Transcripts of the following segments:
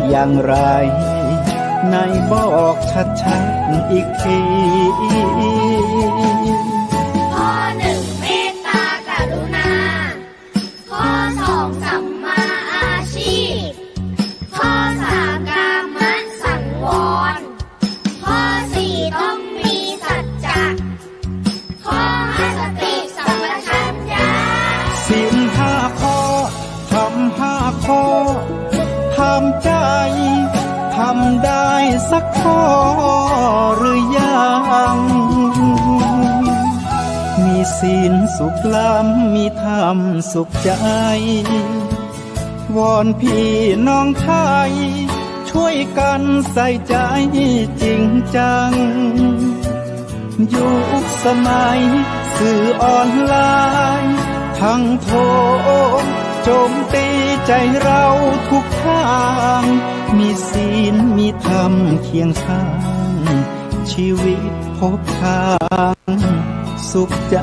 อย่างไรไหนบอกชัดๆอีกทีข้อหนึ่งเมตตากรุณาข้อสองสัมมาอาชีพข้อสามกามสังวรข้อสี่ต้องมีสัจจะข้อห้าสติสัมปชัญญะศีลห้าข้อทำห้าข้อทำใจทำได้สักข้อหรือยังมีศีลสุขล้ำมีธรรมสุขใจวอนพี่น้องไทยช่วยกันใส่ใจจริงจังยุคสมัยสื่อออนไลน์ทั้งโทรโจมตีใจเราทุกทางมีศีลมีธรรมเคียงข้างชีวิตพบทางสุขใจ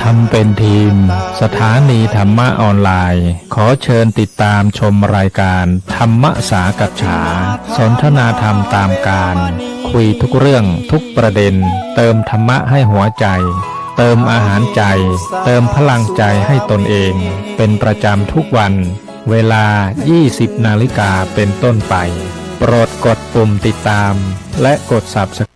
ทำเป็นทีมสถานีธรรมะออนไลน์ขอเชิญติดตามชมรายการธรรมสากัจฉาสนทนาธรรมตามการคุยทุกเรื่องทุกประเด็นเติมธรรมะให้หัวใจเติมอาหารใจเติมพลังใจให้ตนเองเป็นประจำทุกวันเวลา 20 นาฬิกาเป็นต้นไปโปรดกดปุ่มติดตามและกด Subscribe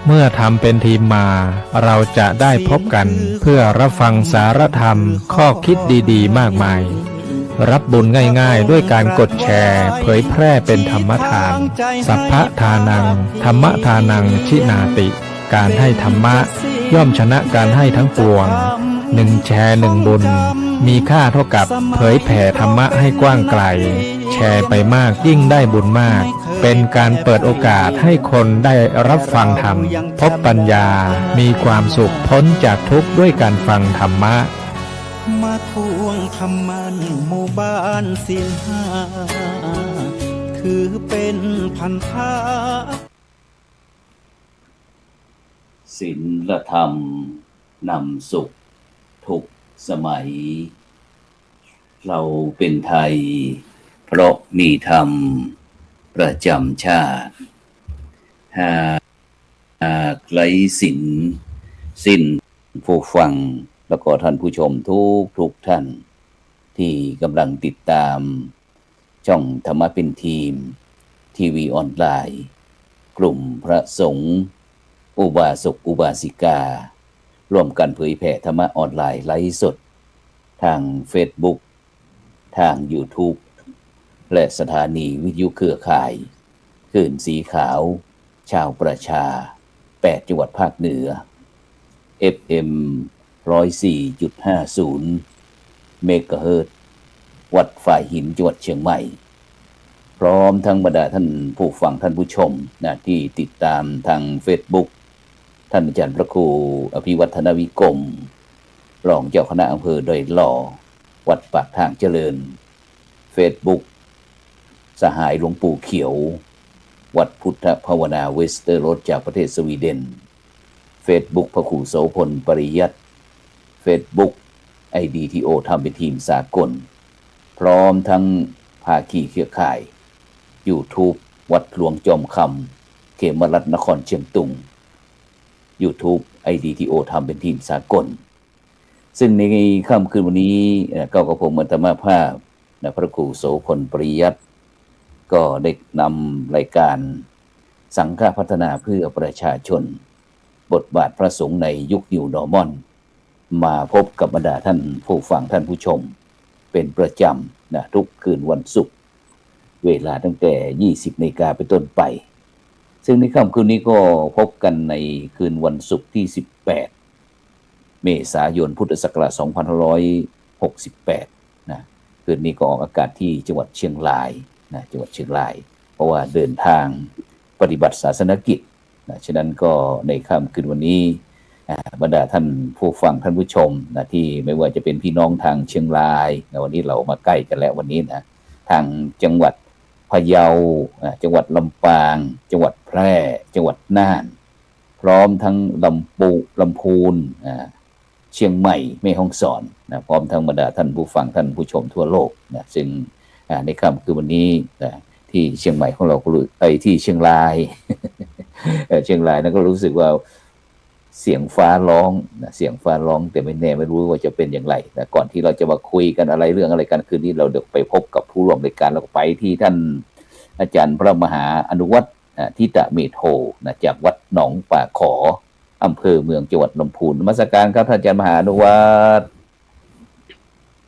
เมื่อทำเป็นทีมมาเราจะได้พบกันเพื่อรับฟังสารธรรมข้อคิดดีๆมากมายรับบุญง่ายๆด้วยการกดแชร์เผยแพร่เป็นธรรมทานสัพพะทานังธรรมทานังชินาติการให้ธรรมะย่อมชนะการให้ทั้งปวง1แชร์1บุญมีค่าเท่ากับเผยแผ่ธรรมะให้กว้างไกลแชร์ไปมากยิ่งได้บุญมากเป็นการเปิดโอกาสให้คนได้รับฟังธรรมพบปัญญามีความสุขพ้นจากทุกข์ด้วยการฟังธรรมะมาทวงธรรมันหมู่บ้านศีลห้าคือเป็นพันธะศีลธรรมนำสุขทุกสมัยเราเป็นไทยเพราะมีธรรมประจำชาติหากไร้ศีลสิ้นผู้ฟังแล้วก็ท่านผู้ชมทุกท่านที่กำลังติดตามช่องธรรมะเป็นทีมทีวีออนไลน์กลุ่มพระสงฆ์อุบาสกอุบาสิการ่วมกันเผยแผ่ธรรมะออนไลน์ไลฟ์สดทาง Facebook ทาง YouTube และสถานีวิทยุเครือข่ายคลื่นสีขาวชาวประชา8จังหวัดภาคเหนือ FM 104.50 เมกะเฮิรตซ์วัดฝ่ายหินจังหวัดเชียงใหม่พร้อมทั้งบรรดาท่านผู้ฟังท่านผู้ชมนะที่ติดตามทาง Facebook ท่านอาจารย์พระครูอภิวัฒนวิกรมรองเจ้าคณะอำเภอดอยหล่อวัดปากทางเจริญ Facebook สหายหลวงปู่เขียววัดพุทธภาวนาเวสเตอร์โรดจากประเทศสวีเดน Facebook พระครูโสพลปริยัติ Facebook IDTO ทำเป็นทีมสากลพร้อมทั้งภาคีเครือข่าย YouTube วัดหลวงจอมคำเขมรัตน์นครเชียงตุง YouTube IDTO ทำเป็นทีมสากลซึ่งในค่ำคืนวันนี้ก็กับผมอัตมาภาพพระครูโสพลปริยัติก็ได้นำรายการสังฆพัฒนาเพื่อประชาชนบทบาทพระสงฆ์ในยุคนิวนอร์มอนมาพบกับบรรดาท่านผู้ฟังท่านผู้ชมเป็นประจำนะทุกคืนวันศุกร์เวลาตั้งแต่ 20 นาฬิกาเป็นต้นไปซึ่งในค่ำคืนนี้ก็พบกันในคืนวันศุกร์ที่ 18 เมษายนพุทธศักราช 2568 นะคืนนี้ก็ออกอากาศที่จังหวัดเชียงราย นะจังหวัดเชียงรายเพราะว่าเดินทางปฏิบัติศาสนกิจนะฉะนั้นก็ในค่ำคืนวันนี้บรรดาท่านผู้ฟังท่านผู้ชมนะที่ไม่ว่าจะเป็นพี่น้องทางเชียงรายนะวันนี้เรามาใกล้กันแล้ววันนี้นะทางจังหวัดพะเยาจังหวัดลำปางจังหวัดแพร่จังหวัดน่านพร้อมทั้งลำพูนเชียงใหม่แม่ฮ่องสอนนะพร้อมทั้งบรรดาท่านผู้ฟังท่านผู้ชมทั่วโลกนะซึ่งในค่ำคืนวันนี้ที่เชียงใหม่ของเราก็ที่เชียงราย เชียงรายนั้นก็รู้สึกว่าเสียงฟ้าร้องนะเสียงฟ้าร้องแต่ไม่แน่ไม่รู้ว่าจะเป็นอย่างไรแต่ก่อนที่เราจะมาคุยกันอะไรเรื่องอะไรกันคืนนี้เราเดี๋ยวไปพบกับผู้ร่วมรายการแล้วก็ไปที่ท่านอาจารย์พระมหาอนุวัฒน์ทิตเมโทนะจากวัดหนองป่าขออำเภอเมืองจังหวัดลำพูนนมัสการครับท่านอาจารย์มหาอนุวัฒน์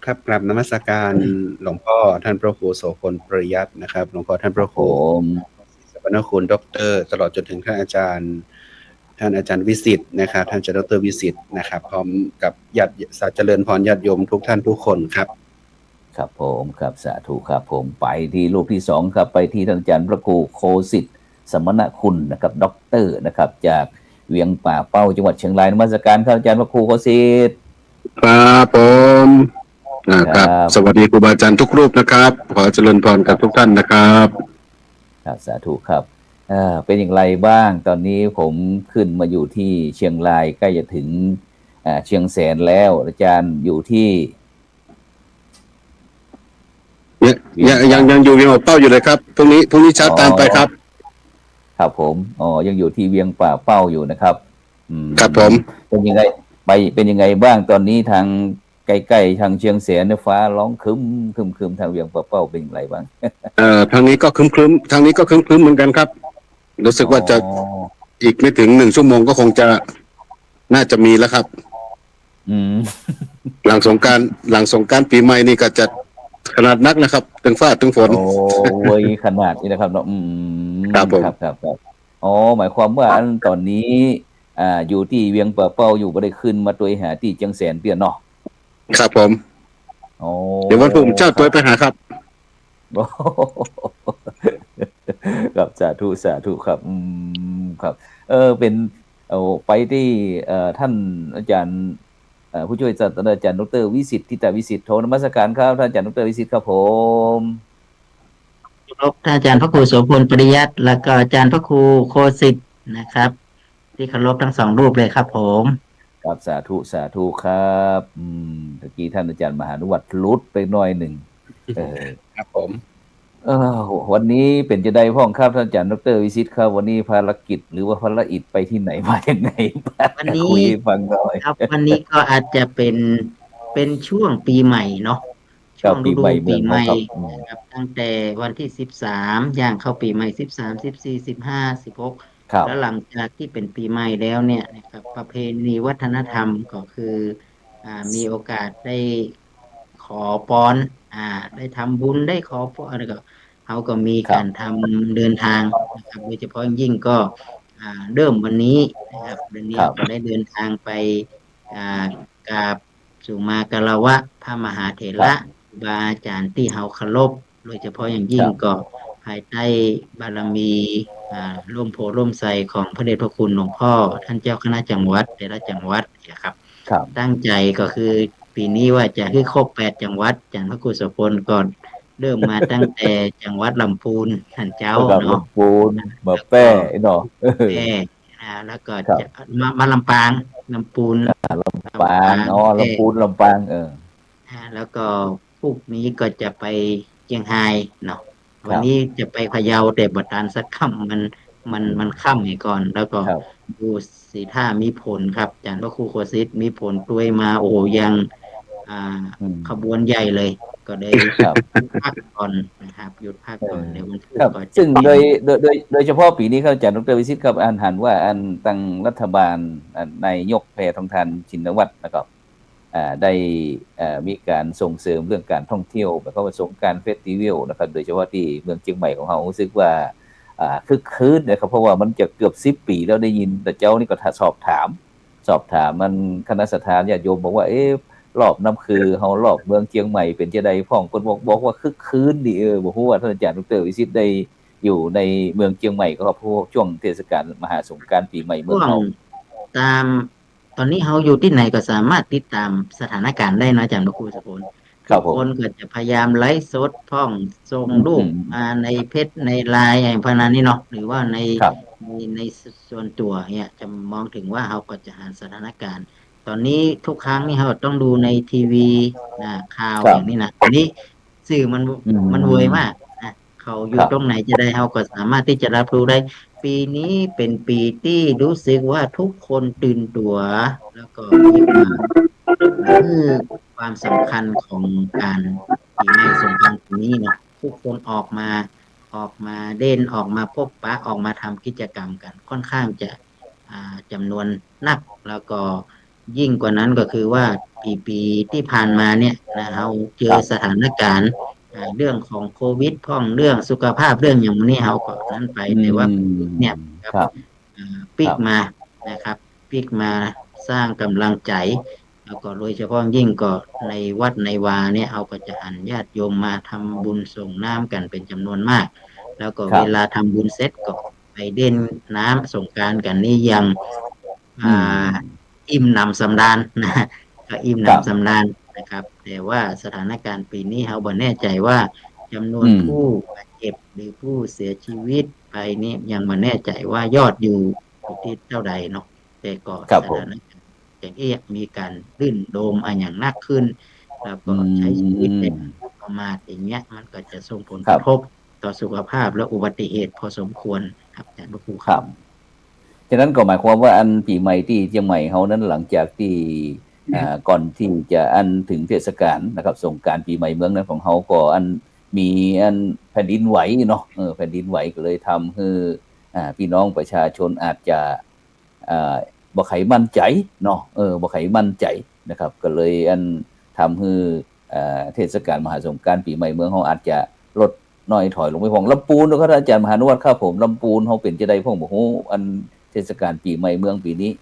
ครับกราบนมัสการหลวงพ่อท่านพระครูโสพลปริยัตินะครับหลวงพ่อท่านพระครูสัปนคุณด็อกเตอร์ตลอดจนถึงท่านอาจารย์วิสิตนะครับท่านอาจารย์ดรวิสิตนะครับพร้อมกับญาติเจริญพรญาติโยมทุกท่านทุกคนครับครับผมครับสาธุครับผมไปที่รูปที่2ครับไปที่ท่านอาจารย์พระครูโคสิทธิ์สมณคุณนะครับด็อกเตอร์นะครับจากเวียงป่าเป้าจังหวัดเชียงรายนมัสการครับอาจารย์พระครูโคสิทธิ์ครับผมครับสวัสดีครูบาอาจารย์ทุกรูปนะครับขอเจริญพรกับทุกท่านนะครับครับสาธุครับเป็นอย่างไรบ้างตอนนี้ผมขึ้นมาอยู่ที่เชียงรายใกล้จะถึงเชียงแสนแล้วอาจารย์อยู่ที่ยังอยู่เวียงป่าเป้าอยู่เลยครับพรุ่งนี้เช้าตามไปครับครับผมยังอยู่ที่เวียงป่าเป้าอยู่นะครับครับผมเป็นยังไงบ้างตอนนี้ทางใกล้ๆทางเชียงแสนฟ้าร้องครึ้มทางเวียงป่าเป้าเป็นอย่างไรบ้างทางนี้ก็ครึ้มทางนี้ก็ครึ้มเหมือนกันครับรู้สึกว่าจะอีกไม่ถึง1 ชั่วโมงก็คงจะน่าจะมีแล้วครับหลังสงกรานต์ปีใหม่นี่ก็จะขนาดนักนะครับถึงฟ้าถึงฝนโอ้ยขนาดนี้นะครับเนาะครับผมครับหมายความว่าตอนนี้อยู่ที่เวียงป่าเป้าอยู่บ่ได้ขึ้นมาตัวหาที่เชียงแสนเปลี่ยนเนาะครับผมเดี๋ยววันพรุ่งนี้เจ้าตัวไปหาครับครับสาธุครับครับเป็นไปที่ท่านอาจารย์ผู้ช่วยศาสตราจารย์ดรวิสิทธิ์ทิตวิสิทธิ์โทนมัสการครับท่านอาจารย์ดรวิสิทธิ์ครับผมท่านอาจารย์พระครูโสพลปริยัติและก็อาจารย์พระครูโคสิทธิ์นะครับที่เคารพทั้ง2 รูปเลยครับผมครับสาธุครับตะกี้ท่านอาจารย์มหานุวัฒน์ลุดไปหน่อยหนึ่งครับผมวันนี้เป็นจะได้พ่องครับท่านอาจารย์ดรวิสิทธิ์ครับวันนี้ภารกิจหรือว่าภารกิจไปที่ไหนมาอย่างไงวันนี้คุยฟังหน่อยครับวันนี้ก็อาจจะเป็นช่วงปีใหม่เนาะช่วงฤดูปีใหม่ครับตั้งแต่วันที่13ย่างเข้าปีใหม่13 14 15 16แล้วหลังจากที่เป็นปีใหม่แล้วเนี่ยนะครับประเพณีวัฒนธรรมก็คือมีโอกาสได้ขอพรได้ทำบุญได้ขอพรอะไรก็เขาก็มีการทำเดินทางนะครับโดยเฉพาะยิ่งก็เริ่มวันนี้นะครับเดือนนี้ก็ได้เดินทางไปกราบสุมาคารวะพระมหาเถระบาอาจารย์ที่เฮาเคารพโดยเฉพาะอย่างยิ่งก็ภายใต้บารมีร่มโพร่มไทรของพระเดชพระคุณหลวงพ่อท่านเจ้าคณะจังหวัดแต่ละจังหวัดนะครับตั้งใจก็คือปีนี้ว่าจะให้ครบ8 จังหวัดอาจารย์พระครูโสพลก่อนเริ่มมาตั้งแต่จังหวัดลำพูนท่านเจ้าเนาะลำพูนมาแป้เนาะแล้วก็จะมาลำปางลำพูนลำปางลำพูนลำปางแล้วก็พรุ่งนี้ก็จะไปเชียงรายเนาะวันนี้จะไปพะเยาแต่บ่ทันสักค่ำมันค่ำให้ก่อนแล้วก็ดูสีท่ามีผลครับอาจารย์พระครูโคสิทธิ์มีผลด้วยมาโอ้ยังขบวนใหญ่เลยก็ได้พักก่อนนะครับหยุดพักก่อนเดี๋ยวมันก็ซึ่งโดยเฉพาะปีนี้ครับอาจารย์ดรวิสิทธิ์ครับหันว่าตั้งรัฐบาลนายกแพทองธารชินวัตรนะครับได้มีการส่งเสริมเรื่องการท่องเที่ยวแบบว่าสงกรานต์เฟสติวัลนะครับโดยเฉพาะที่เมืองเชียงใหม่ของเรารู้สึกว่าคึกคืนนะครับเพราะว่ามันจะเกือบ10 ปีแล้วได้ยินแต่เจ้านี่ก็สอบถามมันคณะสัตยาญาติโยมบอกว่า รอบน้ำคือเฮารอบเมืองเชียงใหม่เป็นจะใดพ้องเพิ่นบอกว่าคึกคืนดีบ่ฮู้ว่าท่านอาจารย์ดร.วิสิทธิ์ได้อยู่ในเมืองเชียงใหม่ก็ครับพวกช่วงเทศกาลมหาสงกรานต์ปีใหม่เมื ช่ อง วง เฮา ตามตอนนี้เราอยู่ที่ไหนก็สามารถติดตามสถานการณ์ได้นะอาจารย์พระครูสกล ครั ทุ บ ก ผม คนก็จะพยายามไลฟ์สดพ้องส่งรูป อืม มาในเพจในไลน์อย่างพวกนั้นนี่เนาะหรือว่าใน ครับ ในส่วนตัวเนี่ยจะมองถึงว่าเราก็จะหาสถานการณ์ ตอนนี้ทุกครั้งนี่เราต้องดูในทีวีข่าว ครับ อย่างนี้นะอันนี้สื่อมัน อืม มันเวยมากนะเขาอ ค ยู่ รับ ตรงไหนจะได้เราก็สามารถที่จะรับรู้ได้ ปีนี้เป็นปีที่รู้สึกว่าทุกคนตื่นตัว แล้วก็มีความคือความสำคัญของการปีใหม่สงกรานต์ปีนี้เนาะทุกคนออกมาเด่นออกมาพบปะออกมาทำกิจกรรมกัน ค่อนข้างจะจำนวนนัก แล้วก็ยิ่งกว่านั้นก็คือว่าปีที่ผ่านมาเนี่ยนะเราเจอสถานการณ์เรื่องของโควิดพ้องเรื่องสุขภาพเรื่องอย่างนี้เราก็นั้นไป แต่ว่าเนี่ยครับ ครับ ปิกมานะครับปิกมาสร้างกำลังใจ แล้วก็โดยเฉพาะยิ่งก็ในวัดในวาเนี่ยเอาก็จะหันญาติโยมมาทำบุญส่งน้ำกันเป็นจำนวนมาก แล้วก็ ครับ เวลาทำบุญเสร็จก็ไปเด่นน้ำสงกรานต์กันนี่ยัง อืม อิ่มหนำสำราญนะก็อิ่มห ครับ นำสำราญนะครับ แต่ว่าสถานการณ์ปีนี้เราบ่แน่ใจว่าจำนวน อืม ผู้บาดเจ็บหรือผู้เสียชีวิตไปนี่ยังบ่แน่ใจว่ายอดอยู่ที่เท่าใดเนาะแต่ก็ ครับ ส ผม ถานการณ์อย่างที่มีการลื่นโดมอย่างหนักขึ้น แล้วก็ใช้ชีวิตในประมาทอย่างเงี้ยมันก็จะส่งผล ค ก รับ ระทบต่อสุขภาพและอุบัติเหตุพอสมควรครับอาจารย์พระครู ครับ ฉะนั้นก็หมายความว่าอันปีใหม่ที่เชียงใหม่เฮานั้นหลังจากที่ก่อนที่จะอันถึงเทศกาลนะครับสงกรานต์ปีใหม่เมืองนั้นของเฮาก็อันมีอันแผ่นดินไหวเนาะแผ่นดินไหวก็เลยทำให้พี่น้องประชาชนอาจจะบ่ค่อยมั่นใจเนาะบ่ค่อยมั่นใจนะครับ ก็เลยอันทำให้เทศกาลมหาสงกรานต์ปีใหม่เมืองเฮาอาจจะลดน้อยถอยลงไปพองลำพูนเนาะครับอาจารย์มหานุวัฒน์ครับผมลำพูนเฮาเป็นจังได๋พ่องบ่ฮู้อันเทศกาลปีใหม่เมืองปีนี้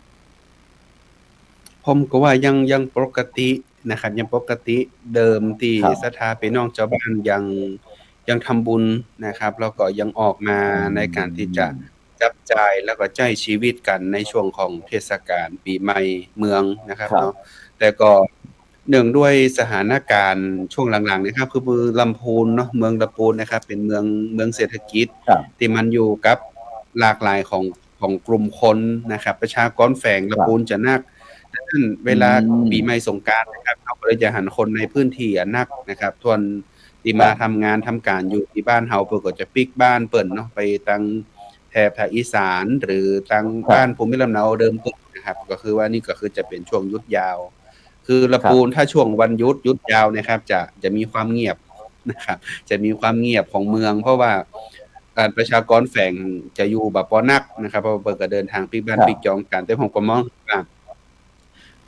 ผมก็ว่ายังปกตินะครับยังปกติเดิมที่ ครับ ศรัทธาพี่น้องชาวบ้านยังทำบุญนะครับ แล้วก็ยังออกมาในการที่จะจับจ่ายแล้วก็ใช้ชีวิตกันในช่วงของเทศกาลปีใหม่เมืองนะครับ ครับ เนาะแต่ก็เนื่องด้วยสถานการณ์ช่วงหลังๆนะครับคือลำพูนเนาะเมืองลำพูนนะครับ เป็นเมืองเศรษฐกิจ ครับ ที่มันอยู่กับหลากหลายของกลุ่มคนนะครับ ประชากรแฝงลำพูนจะนักดังนั้นเวลาปีใหม่สงกรานต์นะครับเขาก็เลยจะหันคนในพื้นที่นักนะครับส่วนที่มาทำงานทำการอยู่ที่บ้านเฮาเพิ่นก็จะปิกบ้านเปิ้นเนาะไปทางแถบภาคอีสานหรือทางบ้านภูมิลำเนาเดิมเปิ้นนะครับ ก็คือว่านี่ก็คือจะเป็นช่วงหยุดยาว คือลำพูนถ้าช่วงวันหยุดยาวนะครับ จะมีความเงียบนะครับ จะมีความเงียบของเมือง เพราะว่าประชากรแฝงจะอยู่แบบบ่นักนะครับเพราะว่าเพิ่นก็เดินทางปิกบ้าน ครับ ปิกจองกันแต่ผมก็มองว่า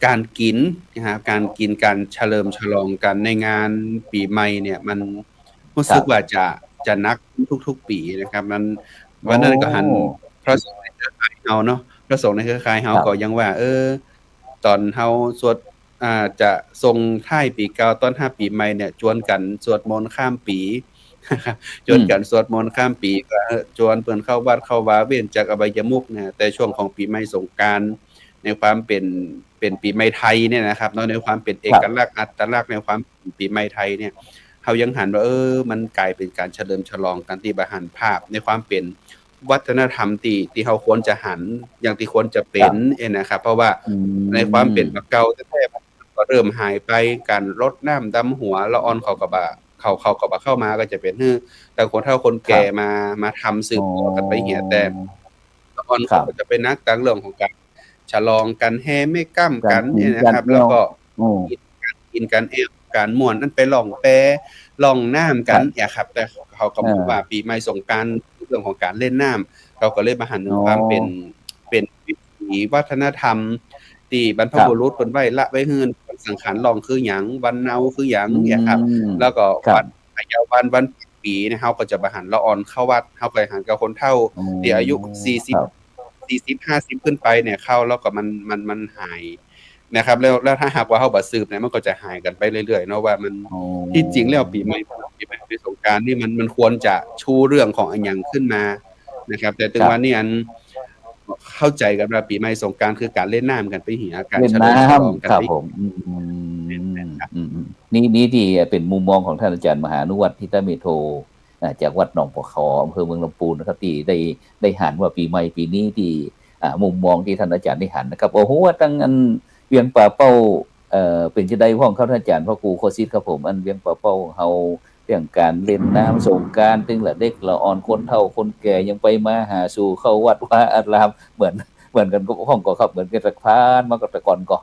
การกินนะครับการกินการเฉลิมฉลองกันในงานปีใหม่เนี่ย มันรู้สึกว่าจะหนักทุกๆปีนะครับ มันวันนั้นก็หัน พระสงฆ์ในเครือข่ายเฮาเนาะพระสงฆ์ในเครือข่ายเฮา ครับ ก็ยังว่า ตอนเฮาสวดจะส่งท้ายปีเก่าต้อนรับปีใหม่เนี่ยชวนกันสวดมนต์ข้ามปี นะครับชวนกันสวดมนต์ข้ามปีก็ชวนเพิ่นเข้าวัดเข้าวาเว้นจากอบายมุขนะแต่ช่วงของปีใหม่สงกรานต์ในความเป็นปีใหม่ไทยเนี่ยนะครับเนาะในความเป็นเอกลักษณ์อัตลักษณ์ในความปีใหม่ไทยเนี่ยเฮายังหันว่ามันกลายเป็นการเฉลิมฉลองกันที่บ่หันภาพในความเป็นวัฒนธรรมที่เฮาควรจะหันอย่างที่ควรจะเป็นนะครับ เพราะว่าในความเป็นแบบเก่าแท้ๆมันก็เริ่มหายไปการรดน้ำดำหัวละออนเขาก็บ่เข้ามาก็จะเป็นแต่คนเฒ่าคนแก่มาทำสืบต่อกันไปเหียแต่ละออนเขาก็จะเป็นนักตั้งเรื่องของการฉลองกันแห่แม่กั้มกันเนี่ยนะครับ แล้วก็กินกันการม่วนนั่นไปล่องแปล่องน้ำกันครับแต่เขาก็บอกว่าปีใหม่สงกรานต์เรื่องของการเล่นน้ำเขาก็เลยมาหันถึงความเป็นวิถีวัฒนธรรมที่บรรพบุรุษเพิ่นไว้ละไว้ฮื้นสังขารลองคือหยังวันเนาคือหยังเนี่ยครับ แล้วก็วันพยาวันปีเนี่ยเฮาก็จะมาหันละออนเข้าวัดเฮาไปหันกับคนเฒ่าที่อายุ40 50ขึ้นไปเนี่ยเข้าแล้วก็มันหาย นะครับแล้วถ้าหากว่าเฮาบ่สืบเนี่ยมันก็จะหายกันไปเรื่อยๆเนาะว่ามัน อ๋อ ที่จริงแล้วปีใหม่ปีสงกรานต์นี่มันควรจะชูเรื่องของอันหยังขึ้นมานะครับ แต่ถึงวันนี้อันเข้าใจกันว่าปีใหม่สงกรานต์คือการเล่นน้ำกันไปเหียการ เล่น ฉลองฉลอง น้ำ กัน ครับ ไป ผมนี่ที่เป็นมุมมองของท่านอาจารย์มหานุวัฒน์ทิตเมโทจากวัดหนองปะขออำเภอเมืองลำพูนนะครับที่ได้หันว่าปีใหม่ปีนี้ที่มุมมองที่ท่านอาจารย์ได้หันนะครับโอ้โหตั้งอันเวียงป่าเป้าเป็นจะได้ห้องเข้าท่านอาจารย์พ่อครูโคซิดครับผมอันเวียงป่าเป้าเฮาเรื่องการเล่นน้ำสงกรานต์ถึงละเด็กละอ่อนคนเฒ่าคนแก่ยังไปมาหาสู่เข้าวัดว่าอารามเหมือนกันกับห้องก็ครับเหมือนกันตะพานมากับตะกอนก็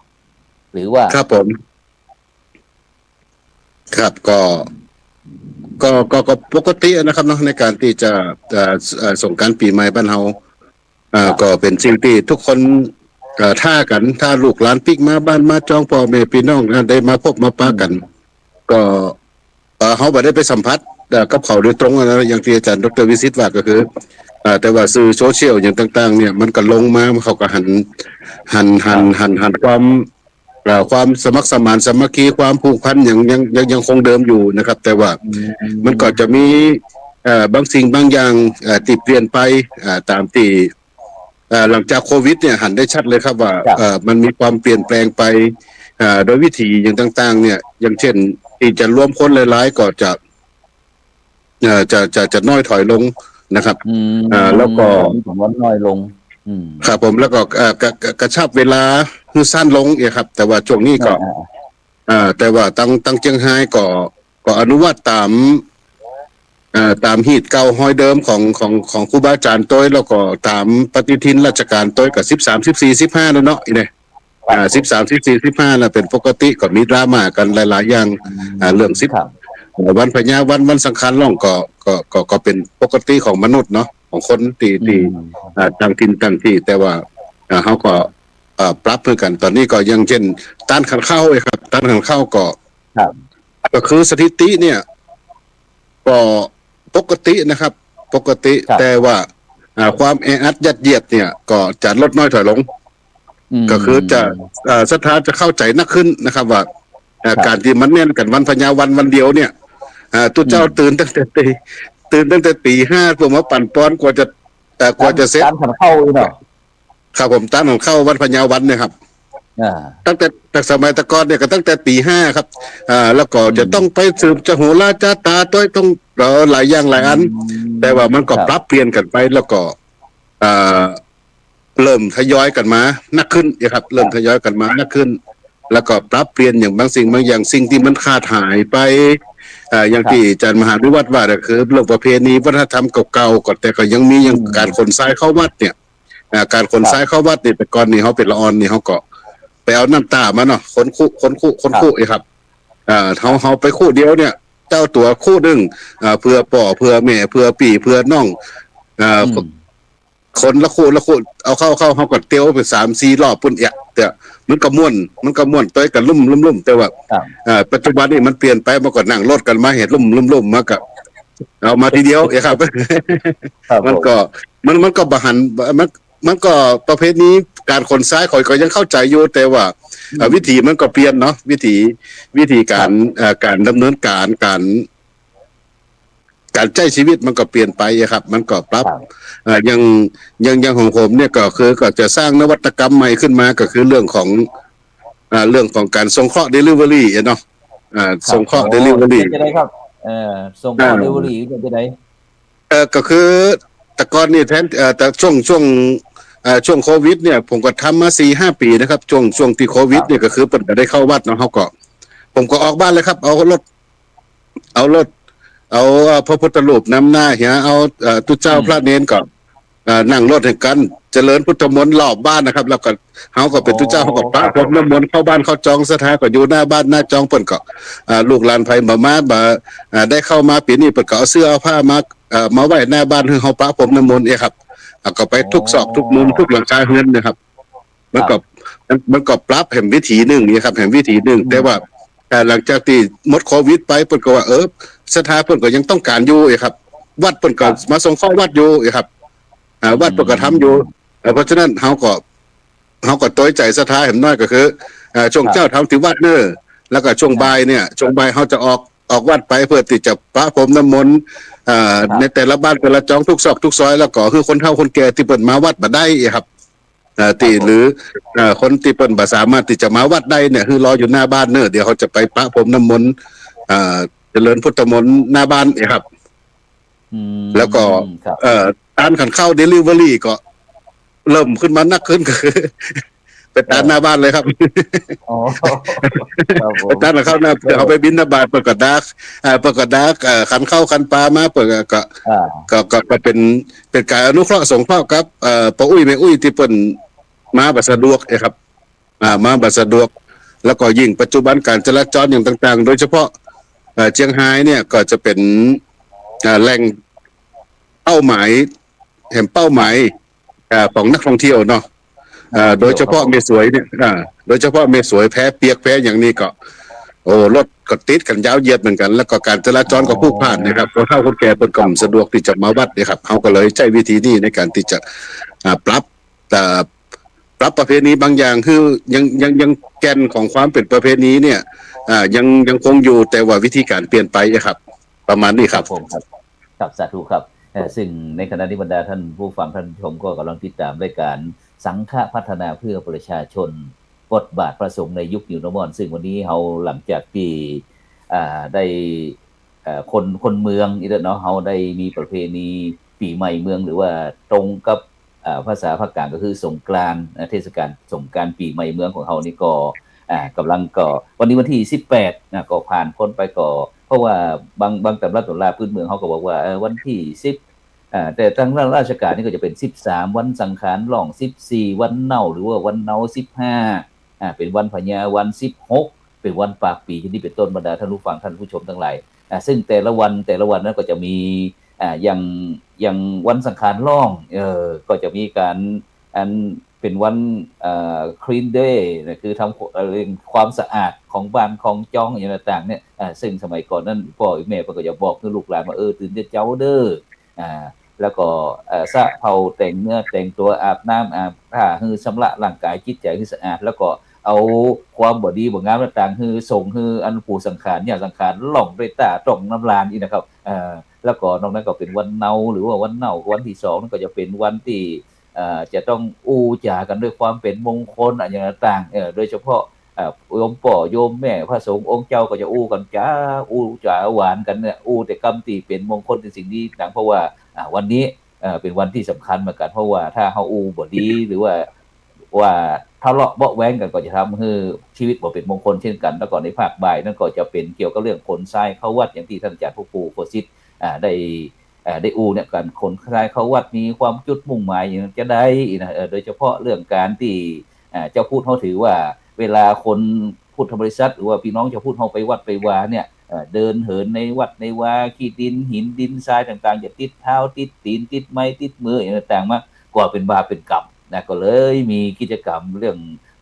หรือว่าครับผม ครับก็ปกตินะครับเนาะในการที่จะส่งกรานต์ปีใหม่บ้านเฮาก็เป็นสิ่งที่ทุกคนท่ากันถ้าลูกหลานปิกมาบ้านมาจองพ่อแม่พี่น้องได้มาพบมาปะกัน ก็เฮาบ่ได้ไปสัมผัสกับเขาโดยตรงนะอย่างที่อาจารย์ดร.วิสิตว่าก็คือแต่ว่าสื่อโซเชียลอย่างต่างๆเนี่ยมันก็ลงมาเขาก็หันความสมัครสมานสามัคคีความผูกพันยังคงเดิมอยู่นะครับแต่ว่ามันก็จะมีบางสิ่งบางอย่างที่เปลี่ยนไปตามที่หลังจากโควิดเนี่ยหันได้ชัดเลยครับว่ามันมีความเปลี่ยนแปลงไปโดยวิธีอย่างต่างๆเนี่ยอย่างเช่นที่จะรวมคนหลายๆก็จะน้อยถอยลงนะครับแล้วก็ลดน้อยลงครับผมแล้วก็กระชับเวลาคือสั้นลงครับแต่ว่าช่วงนี้ก็แต่ว่าตั้งเจียงไฮ้ก็อนุวัตตามฮีตเก่าห้อยเดิมของครูบาอาจารย์ต้อยแล้วก็ตามปฏิทินราชการต้อยกับ13 14 15แล้วเนาะเนี่ย13 14 15น่ะเป็นปกติก็มีดราม่ากันหลายๆอย่างเรื่อง10วันพญาวันสังขารล่องก็เป็นปกติของมนุษย์เนาะของคนที่ต่างถิ่นต่างที่แต่ว่าเขาก็ปรับเพื่อกันตอนนี้ก็ยังเช่นต้านขันเข้าครับต้านขันเข้าก็คือสถิติเนี่ยก็ปกตินะครับปกติแต่ว่าความแออัดยัดเยียดเนี่ยก็จะลดน้อยถอยลงก็คือจะศรัทธาจะเข้าใจนักขึ้นนะครับว่าการที่มันเนี่ยกันวันพญาวันเดียวเนี่ยตัวเจ้าตื่นตั้งแต่ตีห้าเพื่อมาปั่นป้อนกว่าจะเสร็จต้านขันเข้าเนาะครับผมต้านของเข้าวันพญาวันเนี่ยครับตั้งแต่สมัยตะกอนเนี่ยก็ตั้งแต่ตีห้าครับแล้วก็จะต้องไปสืบจะโหราจ้าตาต้อยต้องหลายอย่างหลายอันแต่ว่ามันก็ปรับเปลี่ยนกันไปแล้วก็เริ่มทยอยกันมานักขึ้นนะครับเริ่มทยอยกันมานักขึ้นแล้วก็ปรับเปลี่ยนอย่างบางสิ่งบางอย่างสิ่งที่มันขาดหายไปอย่างที่อาจารย์มหาวิวัฒน์ว่าก็คือเรื่องประเพณีวัฒนธรรมเก่าๆก็แต่ก็ยังมีอย่างการขนทรายเข้าวัดเนี่ยการขนทรายเข้าวัดเนี่ยแต่ก่อนนี่เขาเป็นละออนนี่เขาก็ไปเอาน้ำตามาเนาะขนคู่ครับเขาไปคู่เดียวเนี่ยเจ้าตัวคู่หนึ่งเพื่อป่อเพื่อแม่เพื่อปีเพื่อน้องคนละคู่เอาเข้าเขาก็เตี้ยวไป3-4 รอบปุ่นแต่มันก็ม่วนต้อยกันลุ่มแต่ว่าปัจจุบันนี่มันเปลี่ยนไปมาก่อนนั่งรถกันมาเห็นลุ่มมากับเอามาทีเดียวครับมันก็บหันมันก็ประเภทนี้การขนซ้ายข่อยก็ยังเข้าใจอยู่แต่ว่าวิธีมันก็เปลี่ยนเนาะวิธีการดำเนินการใช้ชีวิตมันก็เปลี่ยนไปครับมันก็ปรับยังของผมเนี่ยก็จะสร้างนวัตกรรมใหม่ขึ้นมาก็คือเรื่องของการส่งเคราะห์ delivery เนาะส่งเคราะห์ delivery จะได้ครับส่งเคราะห์ delivery จะได้ก็คือแต่ก่อนนี่แทนแต่ช่วงโควิดเนี่ยผมก็ทำมา 4-5 ปีนะครับช่วงที่โควิดเนี่ยก็คือเปิดได้เข้าวัดเนาะเขาก็ผมก็ออกบ้านเลยครับเอารถเอาพระพุทธรูปนำหน้าเหียเอาตุเจ้าพระเนนก็นั่งรถให้กันเจริญพุทธมนต์รอบบ้านนะครับแล้วก็เฮาก็เป็นตุเจ้าเฮาก็พระพรมน้ำมนต์เข้าบ้านเข้าจองสถานก็อยู่หน้าบ้านหน้าจองเปิ้นก็ลูกหลานไผมาได้เข้ามาปีนี้เปิ้นก็เอาเสื้อเอาผ้ามาไว้หน้าบ้านให้เฮาพระพรมน้ำมนต์ครับก็ไปทุกซอกทุกมุมทุกหลังคาเรือนนะครับมันก็ปรับแห่งวิถีนึงนี่ครับแห่งวิถีนึงแต่ว่าหลังจากที่หมดโควิดไปเปิ้นก็ว่าสถานเปิ้นก็ยังต้องการอยู่ครับวัดเปิ้นก็มาส่งเข้าวัดอยู่ครับวัดเปิ้นก็ทำอยู่เพราะฉะนั้นเฮาก็ต้อยใจสถานแห่งน้อยก็คือ ช่วงเช้าทำที่วัดเนอแล้วก็ช่วงบ่ายเนี่ยช่วงบ่ายเขาจะออกวัดไปเพื่อที่จะประพรมน้ำมนต์ในแต่ละบ้านแต่ละจองทุกซอกทุกซอยแล้วก็คือคนเฒ่าคนแก่ที่เปิดมาวัดบ่ได้ครับที่หรือคนที่เปิดบ่สามารถที่จะมาวัดได้เนี่ยคือรออยู่หน้าบ้านเนอเดี๋ยวเขาจะไปประพรมน้ำมนต์เจริญพุทธมนต์หน้าบ้านครับแล้วก็การขันเข้าเดลิเวอรี่ก็เริ่มขึ้นมานักขึ้นก็คือไปตามหน้าบ้านเลยครับไปตามเข้าหน้าเขาไปบิณฑบาตเปิดกระดาษขันเข้าขันปลามาเปิดก็เป็นการอนุเคราะห์สงเคราะห์ครับป้าอุ้ยแม่อุ้ยที่เปิ่นมาบัดสะดวกครับมาบัดสะดวกแล้วก็ยิ่งปัจจุบันการจราจรอย่างต่างๆโดยเฉพาะเชียงรายเนี่ยก็จะเป็นแหล่งเป้าหมายแห่งเป้าหมายของนักท่องเที่ยวเนาะโดยเฉพาะเมสวยเนี่ยโดยเฉพาะเมสวยแพ้เปียกแพ้อย่างนี้ก็โอ้รถก็ติดกันยาวเหยียดเหมือนกันแล้วก็การจราจรก็พลุกพล่านนะครับคนเฒ่าคนแก่เปิดกล่อมสะดวกที่จะมาวัดนะครับเขาก็เลยใช้วิธีนี้ในการที่จะปรับประเพณีบางอย่างคือยังแกนของความเป็นประเพณีเนี่ยยังคงอยู่แต่ว่าวิธีการเปลี่ยนไปครับประมาณนี้ครับผมครับสาธุครับซึ่งในขณะนี้บรรดาท่านผู้ฟังท่านผู้ชมก็กำลังติดตามรายการสังฆพัฒนาเพื่อประชาชนบทบาทพระสงฆ์ในยุคนิวนอร์มอนซึ่งวันนี้เราหลังจากที่ได้คนเมืองอีกแล้วเนาะเราได้มีประเพณีปีใหม่เมืองหรือว่าตรงกับภาษาภาคกลางก็คือสงกรานต์เทศกาลสงกรานต์ปีใหม่เมืองของเรานี่ก็กำลังก็วันนี้วันที่18ก็ผ่านพ้นไปก็เพราะว่าบางตำราพื้นเมืองเขาก็บอกว่าวันที่10แต่ทางราชการนี่ก็จะเป็น13วันสังขารล่อง14วันเน่าหรือว่าวันเน่า15เป็นวันพญาวัน16เป็นวันปากปีที่นี่เป็นต้นบรรดาท่านผู้ฟังท่านผู้ชมทั้งหลายซึ่งแต่ละวันนั้นก็จะมีอย่างวันสังขารล่องก็จะมีการเป็นวันclean day นะคือทำความสะอาดของบ้านของจ้องอย่างต่างๆเนี่ยซึ่งสมัยก่อนนั้นพ่อแม่ก็จะบอกให้ลูกหลานว่าตื่นเช้าเด้อแล้วก็สระเผาแต่งเนื้อแต่งตัวอาบน้ำอาบผ้าคือชำระร่างกายจิตใจให้สะอาดแล้วก็เอาความบ่ดีบ่งามต่างๆคือส่งคืออันผู้สังขารเนี่ยสังขารหล่องด้วยตาตรงน้ำลานอีกนะครับแล้วก็นอกนั้นก็เป็นวันเนาหรือว่าวันเนาวันที่2นั่นก็จะเป็นวันที่จะต้องอู้จากันด้วยความเป็นมงคลอย่างต่างโดยเฉพาะโยมป่อโยมแม่พระสงฆ์องค์เจ้าก็จะอู้กันจ้าอู้จ๋าหวานกันเนี่ยอู้แต่คำที่เป็นมงคลเป็นสิ่งดีต่างเพราะว่าวันนี้เป็นวันที่สำคัญเหมือนกันเพราะว่าถ้าเฮาอู้บ่ดีหรือว่าทะเลาะเบาะแว้งกันก็จะทำให้ชีวิตบ่เป็นมงคลเช่นกันแล้วก็ในภาคบ่ายนั่นก็จะเป็นเกี่ยวกับเรื่องขนทรายเข้าวัดอย่างที่ท่านอาจารย์ผู้ปู่โคสิตได้อูเนี่ยการขนทรายเข้าวัดมีความจุดมุ่งหมายอย่างจะได้นะโดยเฉพาะเรื่องการที่เจ้าพูดเขาถือว่าเวลาคนพุทธบริษัทหรือว่าพี่น้องเจ้าพูดเขาไปวัดไปวาเนี่ยเดินเหินในวัดในวาขี้ดินหินดินทรายต่างๆอย่าติดเท้าติดตีนติดไม้ติดมืออย่างต่างๆมากกว่าเป็นบาปเป็นกรรมนะก็เลยมีกิจกรรมเรื่อง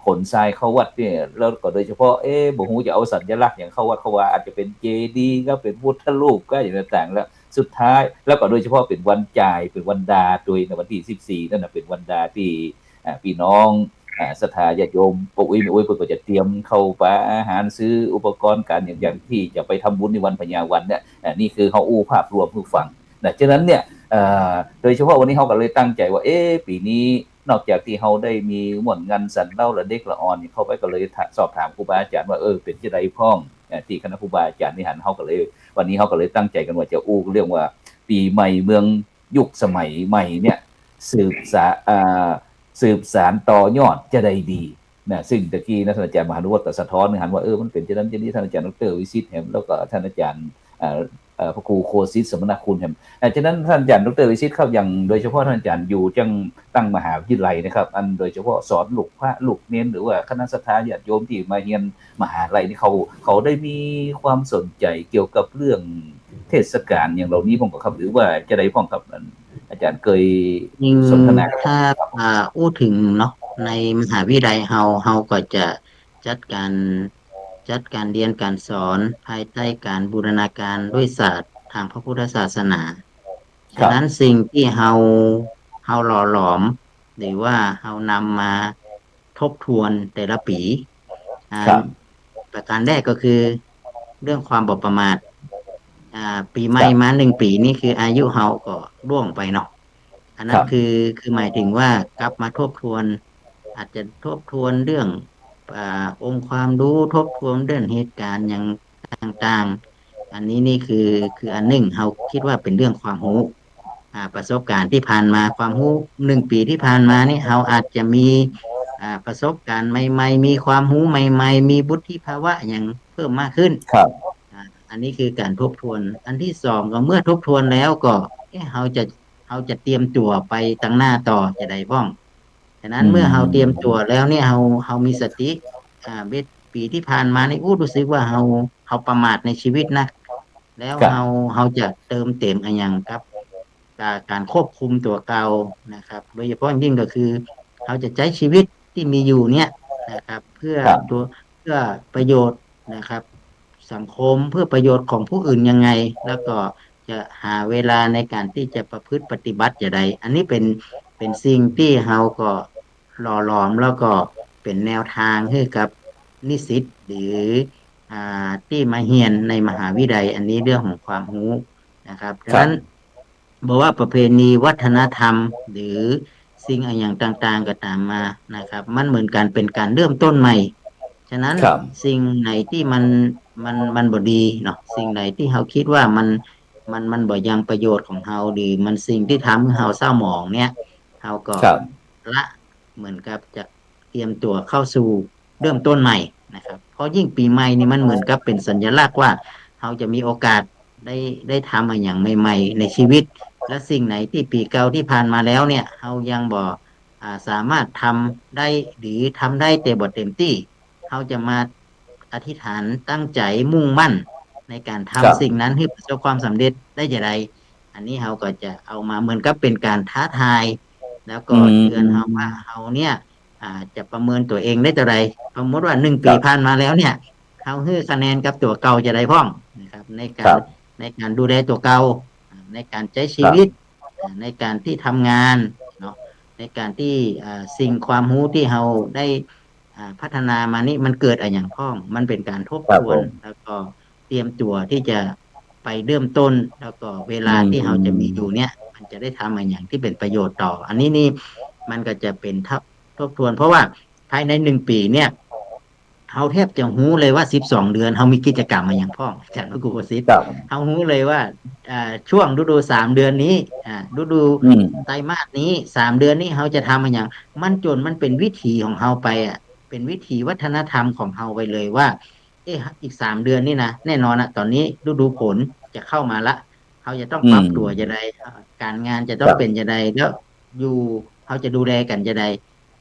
ขนทรายเข้าวัดเนี่ยแล้วก็โดยเฉพาะบ่ฮู้จะเอาสัญลักษณ์อย่างเข้าวัดเข้าวาอาจจะเป็นเจดีย์ก็เป็นพุทธรูปก็อย่างต่างๆแล้วสุดท้ายแล้วก็โดยเฉพาะเป็นวันจ่ายเป็นวันดาโดยในวันที่14นั่นน่ะเป็นวันดาที่พี่น้องศรัทธาญาติโยมปู่อุ้ยเพิ่นก็จะเตรียมเข้าไปอาหารซื้ออุปกรณ์การอย่างที่จะไปทำบุญในวันพญาวันเนี่ยนี่คือเฮาอู้ภาพรวมให้ฟังนะฉะนั้นเนี่ยโดยเฉพาะวันนี้เฮาก็เลยตั้งใจว่าปีนี้นอกจากที่เฮาได้มีม่วนงานสันเล่าละเด็กละอ่อนเข้าไปก็เลยสอบถามครูบาอาจารย์ว่าเป็นจังได๋พ้องที่คณะครูบาอาจารย์นี่หันเฮาก็เลยวันนี้เฮาก็เลยตั้งใจกันว่าจะอู้เรื่องว่าปีใหม่เมืองยุคสมัยใหม่เนี่ยสืบสานต่อยอดจะได้ดีนะซึ่งตะกี้ท่านอาจารย์มหานุวัฒน์ก็สะท้อนหันว่ามันเป็นจังนั้นจังนี้ท่านอาจารย์ดร.วิสิทธิ์แห่งแล้วก็ท่านอาจารย์พระครูโคสิตสมณคุณครับฉะนั้นท่านอาจารย์ดร.วิสิทธิ์ครับอย่างโดยเฉพาะท่านอาจารย์อยู่จังตั้งมหาวิทยาลัยนะครับอันโดยเฉพาะสอนลูกพระลูกเนนหรือว่าคณะศรัทธาญาติโยมที่มาเรียนมหาวิทยาลัยนี่เขาได้มีความสนใจเกี่ยวกับเรื่องเทศกาลอย่างเหล่านี้ผมก็ครับหรือว่าจะได้พ้องกับอาจารย์เคยสนทนาถ้าอู้ถึงเนาะในมหาวิทยาลัยเฮาก็จะจัดการเรียนการสอนภายใต้การบูรณาการด้วยศาสตร์ทางพระพุทธศาสนาฉะนั้นสิ่งที่เฮาหล่อหลอมหรือว่าเฮานำมาทบทวนแต่ละปี อ่าครับ ประการแรกก็คือเรื่องความบ่ประมาทปีใหม่ครับมา1 ปีนี่คืออายุเฮาก็ล่วงไปเนาะอันคนั้นรับคือหมายถึงว่ากลับมาทบทวนอาจจะทบทวนเรื่ององค์ความรู้ทบทวนเรื่องเหตุการณ์อย่างต่างๆอันนี้นี่คืออันหนึ่งเฮาคิดว่าเป็นเรื่องความรู้ประสบการณ์ที่ผ่านมาความรู้1 ปีที่ผ่านมานี่เฮาอาจจะมีประสบการณ์ใหม่ๆมีความรู้ใหม่ๆมีวุฒิภาวะอย่างเพิ่มมากขึ้น ครับอันนี้คือการทบทวน อันที่สองก็เมื่อทบทวนแล้วก็เราจะเตรียมตัวไปตั้งหน้าต่อจะได้บ้องฉะนั้นอืเมื่อเราเตรียมตัวมแล้วเนี่ยเรามีสติเบ็ดปีที่ผ่านมานี่รู้สึกว่าเราประมาทในชีวิตนะแล้วครับเราจะเติมเต็มอะไรอย่างครับการควบคุมตัวเก่านะครับโดยเฉพาะอย่างยิ่งก็คือเราจะใช้ชีวิตที่มีอยู่เนี่ยนะครับเพื่อครับตัวเพื่อประโยชน์นะครับ สังคมเพื่อประโยชน์ของผู้อื่นยังไง แล้วก็จะหาเวลาในการที่จะประพฤติปฏิบัติอย่างไรอันนี้เป็นสิ่งที่เราก็หล่อหลอมแล้วก็เป็นแนวทางให้กับนิสิตหรือที่มาเรียนในมหาวิทยาลัยอันนี้เรื่องของความรู้นะครับดัครับงนั้นบอกว่าประเพณีวัฒนธรรมหรือสิ่งอย่างต่างๆก็ตามมานะครับมันเหมือนกันเป็นการเริ่มต้นใหม่ ฉะนั้นครับสิ่งไหนที่มันบ่ดีเนาะสิ่งไหนที่เราคิดว่ามันบ่ยังประโยชน์ของเราหรือมันสิ่งที่ทำให้เราเศร้าหมองเนี่ยเราก็ครับละเหมือนกับจะเตรียมตัวเข้าสู่เริ่มต้นใหม่นะครับเพราะยิ่งปีใหม่นี่มันเหมือนกับเป็นสัญลักษณ์ว่าเราจะมีโอกาสได้ได้ทำอะไรอย่างใหม่ๆในชีวิตและสิ่งไหนที่ปีเก่าที่ผ่านมาแล้วเนี่ยเรายังบ่สามารถทำได้หรือทำได้แต่บ่เต็มที่ เขาจะมาอธิษฐานตั้งใจมุ่งมั่นในการครับทำสิ่งนั้นให้ประสบความสำเร็จได้อย่างไรอันนี้เราก็จะเอามาเหมือนกับเป็นการท้าทายแล้วอืก็เตือนเรามว่าเราเนี่ยจะประเมินตัวเองได้เท่าไรสมมติว่า1 ปีครับผ่านมาแล้วเนี่ยเขาให้คะแนนกับตัวเก่าจะได้พ้องนะครับในคการรับในการดูแลตัวเก่าในการใช้คชีรับวิตในการที่ทำงานเนาะในการที่สิ่งความรู้ที่เราได้ พัฒนามานี่มันเกิดอะไรอย่างพ้องมันเป็นการทบทวนครับผมแล้วก็เตรียมตัวที่จะไปเริ่มต้นแล้วก็เวอืลาที่เราจะมีอยู่มเนี่ยมันจะได้ทำอะไรอย่างที่เป็นประโยชน์ต่ออันนี้นี่มันก็จะเป็นทบทวนเพราะว่าภายใน1 ปีเนี่ยเราแทบจะรู้เลยว่า12 เดือนเรามีกิจกรรมมาอย่างพ้องอาจารย์พระครูประสิทธิ์ครับเรารู้เลยว่าช่วงฤดู3 เดือนนี้ฤดูอืมไตรมาสนี้3 เดือนนี้เราจะทำอะไรอย่างมันจนมันเป็นวิถีของเราไปเป็นวิถีวัฒนธรรมของเราไปเลยว่าอีก3 เดือนนี่นะแน่นอนตอนนี้ฤดูฝนจะเข้ามาละเขาจะต้องอืมปรับตัวจะได้การงานจะต้องเป็นครับจะได้แล้วอยู่เขาจะดูแลกันจะได้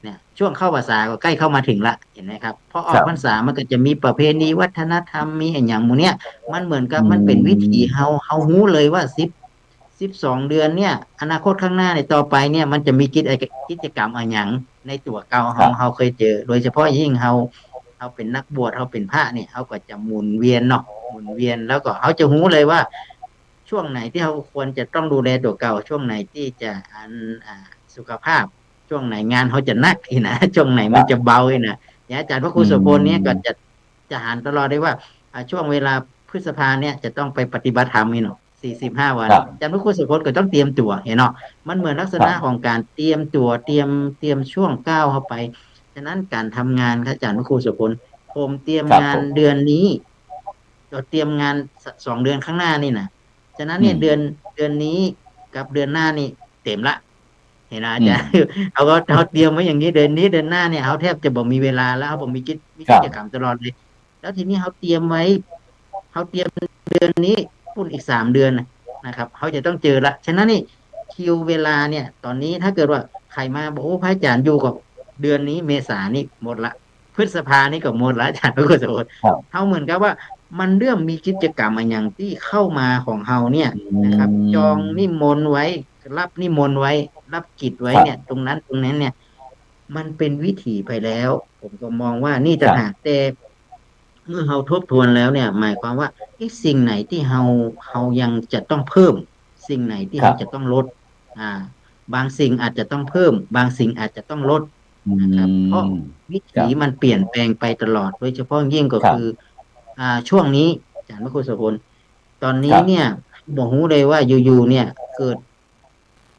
เนี่ยช่วงเข้าพรรษาก็ใกล้เข้ามาถึงละเห็นไหมครับพออครับอกพรรษามันก็จะมีประเพณีวัฒนธรรมมีอย่างหมูเนี้ยมันเหมือนกับอืมันเป็นวิถีมเฮารู้เลยว่า12 เดือนเนี่ยอนาคตข้างหน้าในต่อไปเนี่ยมันจะมีกิจกรรมอะไรอย่างในตัวเก่าเฮาเคยเจอโดยเฉพาะยิ่งเฮาเป็นนักบวชเฮาเป็นพระเนี่ยเฮาก็จะหมุนเวียนเนาะหมุนเวียนแล้วก็เฮาจะรู้เลยว่าช่วงไหนที่เฮาควรจะต้องดูแลตัวเก่าช่วงไหนที่จะสุขภาพช่วงไหนงานเขาจะหนักอีกนะช่วงไหนมันจะครับเบาอีกนะอย่างอาจารย์พระคอืรูโสพลเนี่ยก็มจะหันตลอดได้ว่าช่วงเวลาพฤษภาเนี่ยจะต้องไปปฏิบัติธรรมนี่เนาะ45 วันครับอาจารย์พระครูโสพลก็ต้องเตรียมตัวเห็นเนาะมันเหมือนลักษณะของครับการเตรียมตัวเตรียมช่วงก้าวเข้าไปฉะนั้นการทำงานครับอาจารย์พระครูโสพลผมเตรียมงานครับผมเดือนนี้เราเตรียมงาน2 เดือนข้างหน้านี่นะฉะนั้นอืมเนี่ยเดือนนี้กับเดือนหน้านี่เต็มละ เห็นไหมอาอืมจารย์เขาเตรียมไว้อย่างนี้เดือนนี้เดือนหน้าเนี่ยเขาแทบจะบอกมีเวลาแล้วเขาบอกมีครับกิจกรรมตลอดเลยแล้วทีนี้เขาเตรียมไว้เขาเตรียมเดือนนี้พุ่นอีก3 เดือนนะครับเขาจะต้องเจอละฉะนั้นนี่คิวเวลาเนี่ยตอนนี้ถ้าเกิดว่าใครมาบอกโอ้พระอาจารย์อยู่กับเดือนนี้เมษานี่หมดละพฤษภานี่ก็หมดละอาจารย์ก็จะหมดครับเขาเหมือนกับว่ามันเริ่มมีกิจกรรมอะไรอย่างที่เข้ามาของเขาเนี่ยอืนะครับจองนิมมนต์ไว้รับนิมนต์ไว้ รับกิจไว้ครับเนี่ยตรงนั้นเนี่ยมันเป็นวิถีไปแล้วผมก็มองว่านี่คต่างรับหากแต่เมื่อเราทบทวนแล้วเนี่ยหมายความว่าสิ่งไหนที่เรายังจะต้องเพิ่มสิ่งไหนที่เราครับจะต้องลดอ่าบางสิ่งอาจจะต้องเพิ่มบางสิ่งอาจจะต้องลด นะครับเพราะวิถีมันเปลี่ยนแปลงไปตลอดโดยเฉพาะยิ่งก็คือช่วงนี้อาจารย์พระครูโสพลตอนนี้เนี่ยบอกรู้เลยว่าอยู่ๆเนี่ยเกิด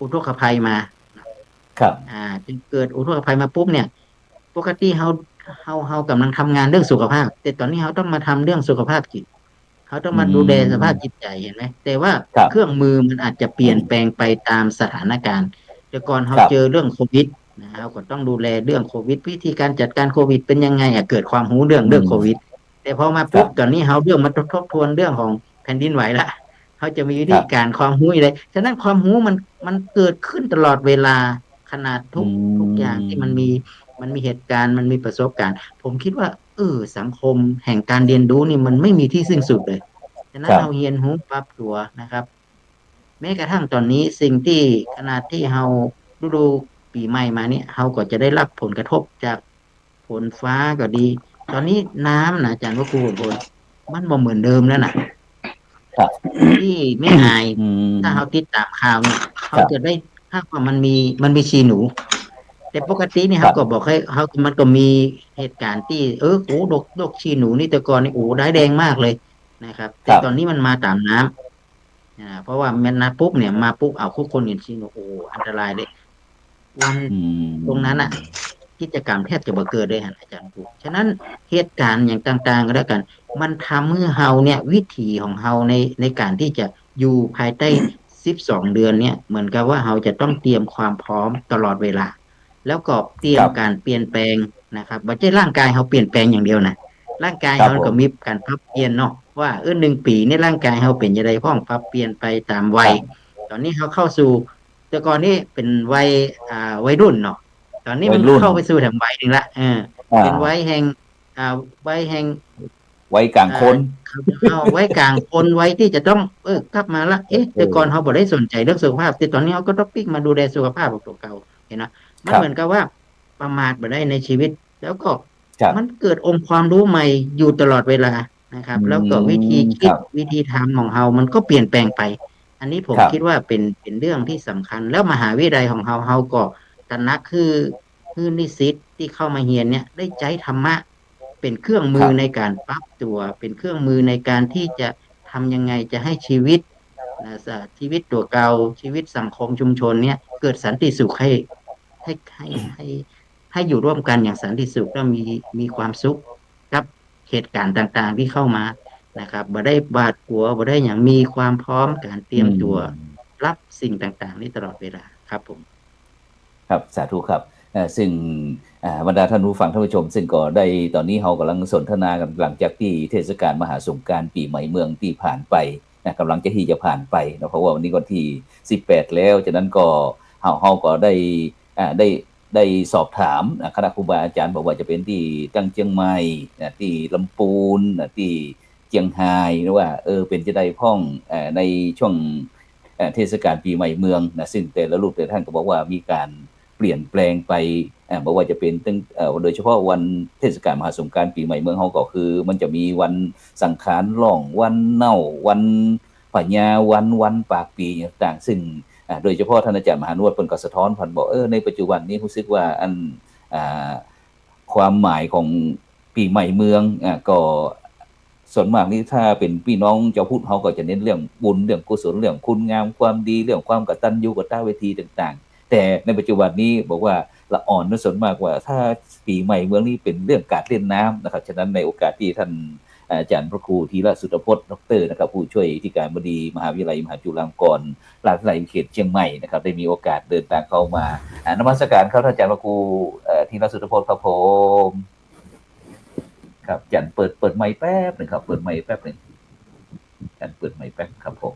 อุทกภัยมาครับจึงเกิดอุทกภัยมาปุ๊บเนี่ยปกติเฮากำลังทำงานเรื่องสุขภาพแต่ตอนนี้เขาต้องมาทำเรื่องสุขภาพจิตเขาต้องมาดูแลสภาพจิตใจเห็นไหมแต่ว่าเครื่องมือมันอาจจะเปลี่ยนแปลงไปตามสถานการณ์แต่ก่อนเขาเจอเรื่องโควิดเราก็ต้องดูแลเรื่องโควิดวิธีการจัดการโควิดเป็นยังไงเกิดความรู้เรื่องโควิดแต่พอมาปุ๊บตอนนี้เขาเรื่องมาทบทวนเรื่องของแผ่นดินไหวละเขาจะมีวิธีการความรู้อะไรฉะนั้นความรู้มันเกิดขึ้นตลอดเวลาขนาดทุกอย่างที่มันมีเหตุการณ์มันมีประสบการณ์ผมคิดว่าสังคมแห่งการเรียนรู้นี่มันไม่มีที่สิ้นสุดเลยฉะนั้นเราเรียนรู้ปรับตัวนะครับแม้กระทั่งตอนนี้สิ่งที่ขนาดที่เราดูปีใหม่มาเนี่ยเราก็จะได้รับผลกระทบจากฝนฟ้าก็ดีตอนนี้น้ำนะอาจารย์พระครูผลมันบ่เหมือนเดิมแล้วนะที่ไม่หายถ้าเราติดตามข่าวเนี่ยเขาจะได้ถ้าว่ามันมีชีหนูแต่ปกติเนี่ยเขาก็บอกให้เขามันก็มีเหตุการณ์ที่โอ้ดกชีหนูนี่แต่ก่อนนี่โอ้ได้แดงมากเลยนะครับแต่ตอนนี้มันมาตามน้ำเพราะว่ามันนะปุ๊บเนี่ยมาปุ๊บเอาคุกคนเห็นชีหนูโอ้อันตรายเลยวันตรงนั้นกิจกรรมแทบจะบ่เกิดเลยอาจารย์ครูฉะนั้นเหตุการณ์อย่างต่างๆก็แล้วกันมันทำให้เฮาเนี่ยวิถีของเฮาในการที่จะอยู่ภายใต้12เดือนเนี่ยเหมือนกับว่าเฮาจะต้องเตรียมความพร้อมตลอดเวลาแล้วก็เตรียมการเปลี่ยนแปลงนะครับบ่ใช่ร่างกายเฮาเปลี่ยนแปลงอย่างเดียวนะร่างกายเฮาก็มีการปรับเปลี่ยนเนาะว่า1ปีนี่ร่างกายเฮาเป็นจังได๋พ้องปรับเปลี่ยนไปตามวัยตอนนี้เฮาเข้าสู่แต่ก่อนนี้เป็นวัยรุ่นเนาะตอนนี้มันเข้าไปสู่ทางวัยนึงละเป็นวัยแห่งวัยกลางคนวัยกลางคนวัยที่จะต้องกลับมาละแต่ก่อนเฮาบ่ได้สนใจเรื่องสุขภาพแต่ตอนนี้เฮาก็ต้องปิ๊กมาดูแลสุขภาพของตัวเก่าเห็นนะมันเหมือนกับว่าประมาทบ่ได้ในชีวิตแล้วก็มันเกิดองค์ความรู้ใหม่อยู่ตลอดเวลานะครับแล้วก็วิธีคิดวิธีทำของเฮามันก็เปลี่ยนแปลงไปอันนี้ผมคิดว่าเป็นเรื่องที่สำคัญแล้วมหาวิทยาลัยของเฮาก็ตระหนักคือนิสิตที่เข้ามาเรียนเนี่ยได้ใจธรรมะเป็นเครื่องมือในการปรับตัวเป็นเครื่องมือในการที่จะทำยังไงจะให้ชีวิตตัวเก่าชีวิตสังคมชุมชนเนี่ยเกิดสันติสุขให้อยู่ร่วมกันอย่างสันติสุขและมีความสุขกับเหตุการณ์ต่างๆที่เข้ามานะครับบ่ได้บาดกลัวบ่ได้อย่างมีความพร้อมการเตรียมตัวรับสิ่งต่างๆนี้ตลอดเวลาครับผมครับสาธุครับซึ่งบรรดาท่านผู้ฟังท่านผู้ชมซึ่งก็ได้ตอนนี้เรากำลังสนทนากันหลังจากที่เทศกาลมหาสงกรานต์ปีใหม่เมืองที่ผ่านไปกำลังที่จะผ่านไปนะเพราะว่าวันนี้วันที่18แล้วฉะนั้นก็เราก็ได้สอบถามคณะครูบาอาจารย์บอกว่าจะเป็นที่ตั้งเชียงใหม่ที่ลำพูนที่เชียงรายหรือว่าเป็นจะได้พ้องในช่วงเทศกาลปีใหม่เมืองนะซึ่งแต่ละรูปแต่ท่านก็บอกว่ามีการเปลี่ยนแปลงไปบอกว่าจะเป็นตั้งโดยเฉพาะวันเทศกาลมหาสงกรานต์ปีใหม่เมืองเฮาก็คือมันจะมีวันสังขารล่องวันเน่าวันปัญญาวันปากปีต่างซึ่งโดยเฉพาะท่านอาจารย์มหานวดเพิ่นก็สะท้อนผ่านบอกในปัจจุบันนี้รู้สึกว่าความหมายของปีใหม่เมืองก็ส่วนมากนี่ถ้าเป็นพี่น้องเจ้าพุทธเฮาก็จะเน้นเรื่องบุญเรื่องกุศลเรื่องคุณงามความดีเรื่องความกตัญญูกตเวทีต่างๆแต่ในปัจจุบันนี้บอกว่าละอ่อนนะส่วนมากว่าถ้าปีใหม่เมืองนี้เป็นเรื่องการเล่นน้ำนะครับฉะนั้นในโอกาสที่ท่านอาจารย์พระครูธีรสุทธพจน์ดร.นะครับผู้ช่วยที่การบดีมหาวิทยาลัยมหาจุฬาลงกรณราชวิทยาลัยเขตเชียงใหม่นะครับได้มีโอกาสเดินทางเข้ามานมัสการครับท่านอาจารย์พระครูธีรสุทธพจน์ครับผมครับอาจารย์เปิดไมค์แป๊บนึงครับเปิดไมค์แป๊บนึงอาจารย์เปิดไมค์แป๊บครับผม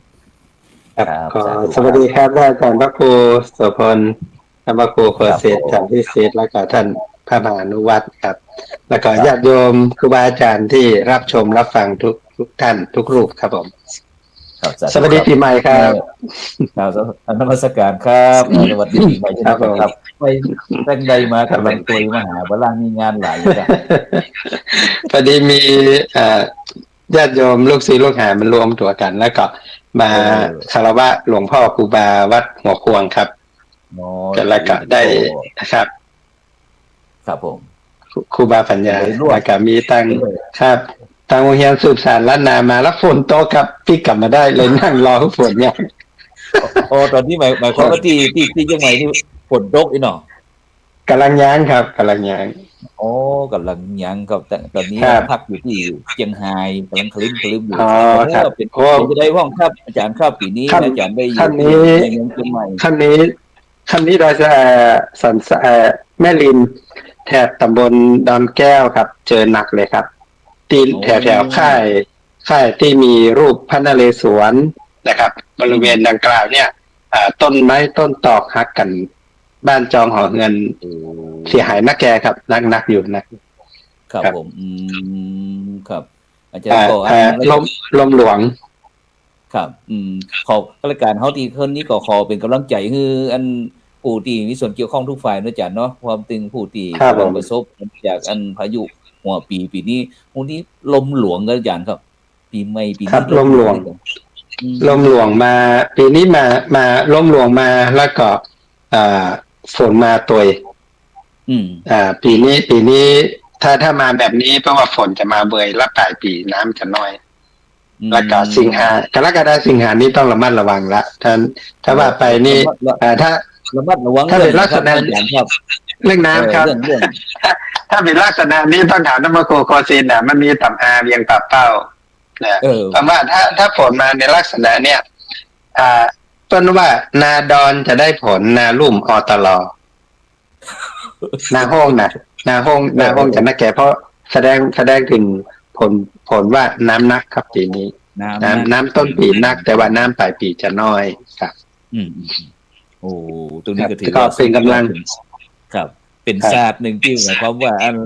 ครับสวัสดีครับอาจารย์พระครูโสพลท่านพระครูโคเศษท่านพิเศษแล้วก็ท่านพระมหานุวัตรครับแล้วก็ญาติโยมครูบาอาจารย์ที่รับชมรับฟังทุกท่านทุกรูปครับผมสวัสดีปีใหม่ครับนมัสการครับสวัสดีปีใหม่ครับไปตั้งใจมากำลังตัวมาหาบ้านมีงานหลายอย่างพอดีมีญาติโยมลูกศิษย์ลูกหามันรวมตัวกันแล้วก็มาคารวะหลวงพ่อครูบาวัดหัวควงครับแล้วก็ได้นะครับ ครับผม ครูบาปัญญา เลยร่วม แล้วก็มีตั้งครับทางโรงเรียนสืบสานล้านนามาแล้วฝนตกครับพี่กลับมาได้เลยนั่งรอฝนเนี่ย โอ้ตอนนี้หมายความว่าที่ยังไงที่ฝนตกอีเนาะ กำลังย้างครับกำลังย้าง โอ้กำลังยังกับแต่ตอนนี้ ครับ พักอยู่ที่เชียงรายกำลังคลึ้มอยู่ อ๋อครับ เป็น โอ้ จะได้ห้องครับอาจารย์ครับปีนี้ ขั้น อาจารย์ได้อยู่ ขั้นนี้ ในเมืองเชียงใหม่ ขั้นนี้โดยสันแม่ริมแถบตำบลดอนแก้วครับ เจอหนักเลยครับตีแถวค่ายที่มีรูปพระนเรศวรนะครับ บริเวณดังกล่าวเนี่ยต้นไม้ต้นตอกหักกัน บ้านจองหอเงินเสียหายนักแกครับนักอยู่นะครับ ผมครับ อาจารย์ก็ ลมหลวง ครับขอรายการเฮาที่คนนี้ก็ขอเป็นกำลังใจคืออันผู้ที่มีส่วนเกี่ยวข้องทุกฝ่ายนะอาจารย์เนาะความตึงผู้ที่ ครับผม ประสบจากอันพายุหัวปีนี้วันนี้ลมหลวงกันอาจารย์ครับ ปีใหม่ปีนี้ ครับลมหลวง ลมหลวงมาปีนี้มาลมหลวงมาแล้วก็ฝนมาตัว ปีนี้ถ้ามาแบบนี้เพราะว่าฝนจะมาเบยและปลายปีน้ำจะน้อย แล้วก็สิงหากรกฎาสิงหานี้ต้องระมัดระวังละถ้าว่าไปนี่ถ้า ระมัดระวัง ถ้าเป็นลักษณะ อาจารย์ครับ เรื่องน้ำครับ เรื่อง ถ้าเป็นลักษณะนี้ต้องถามน้ำมะโคโคซินน่ะมันมีต่ำอาเวียงปากเป้าเนี่ยเพราะว่าถ้าฝนมาในลักษณะเนี่ยต้นว่านาดอนจะได้ผลนาลุ่มอตลนาห้องนาห้องจะน่าแก่เพราะแสดงถึงผลว่าน้ำนักครับปีนี้น้ำต้นปีนัก แต่ว่าน้ำปลายปีจะน้อยครับโอ้ตรงนี้ก็ถือ ก็ ว่า เป็นกำลัง ครับ เป็นศาสตร์หนึ่งที่หมายความว่าอัน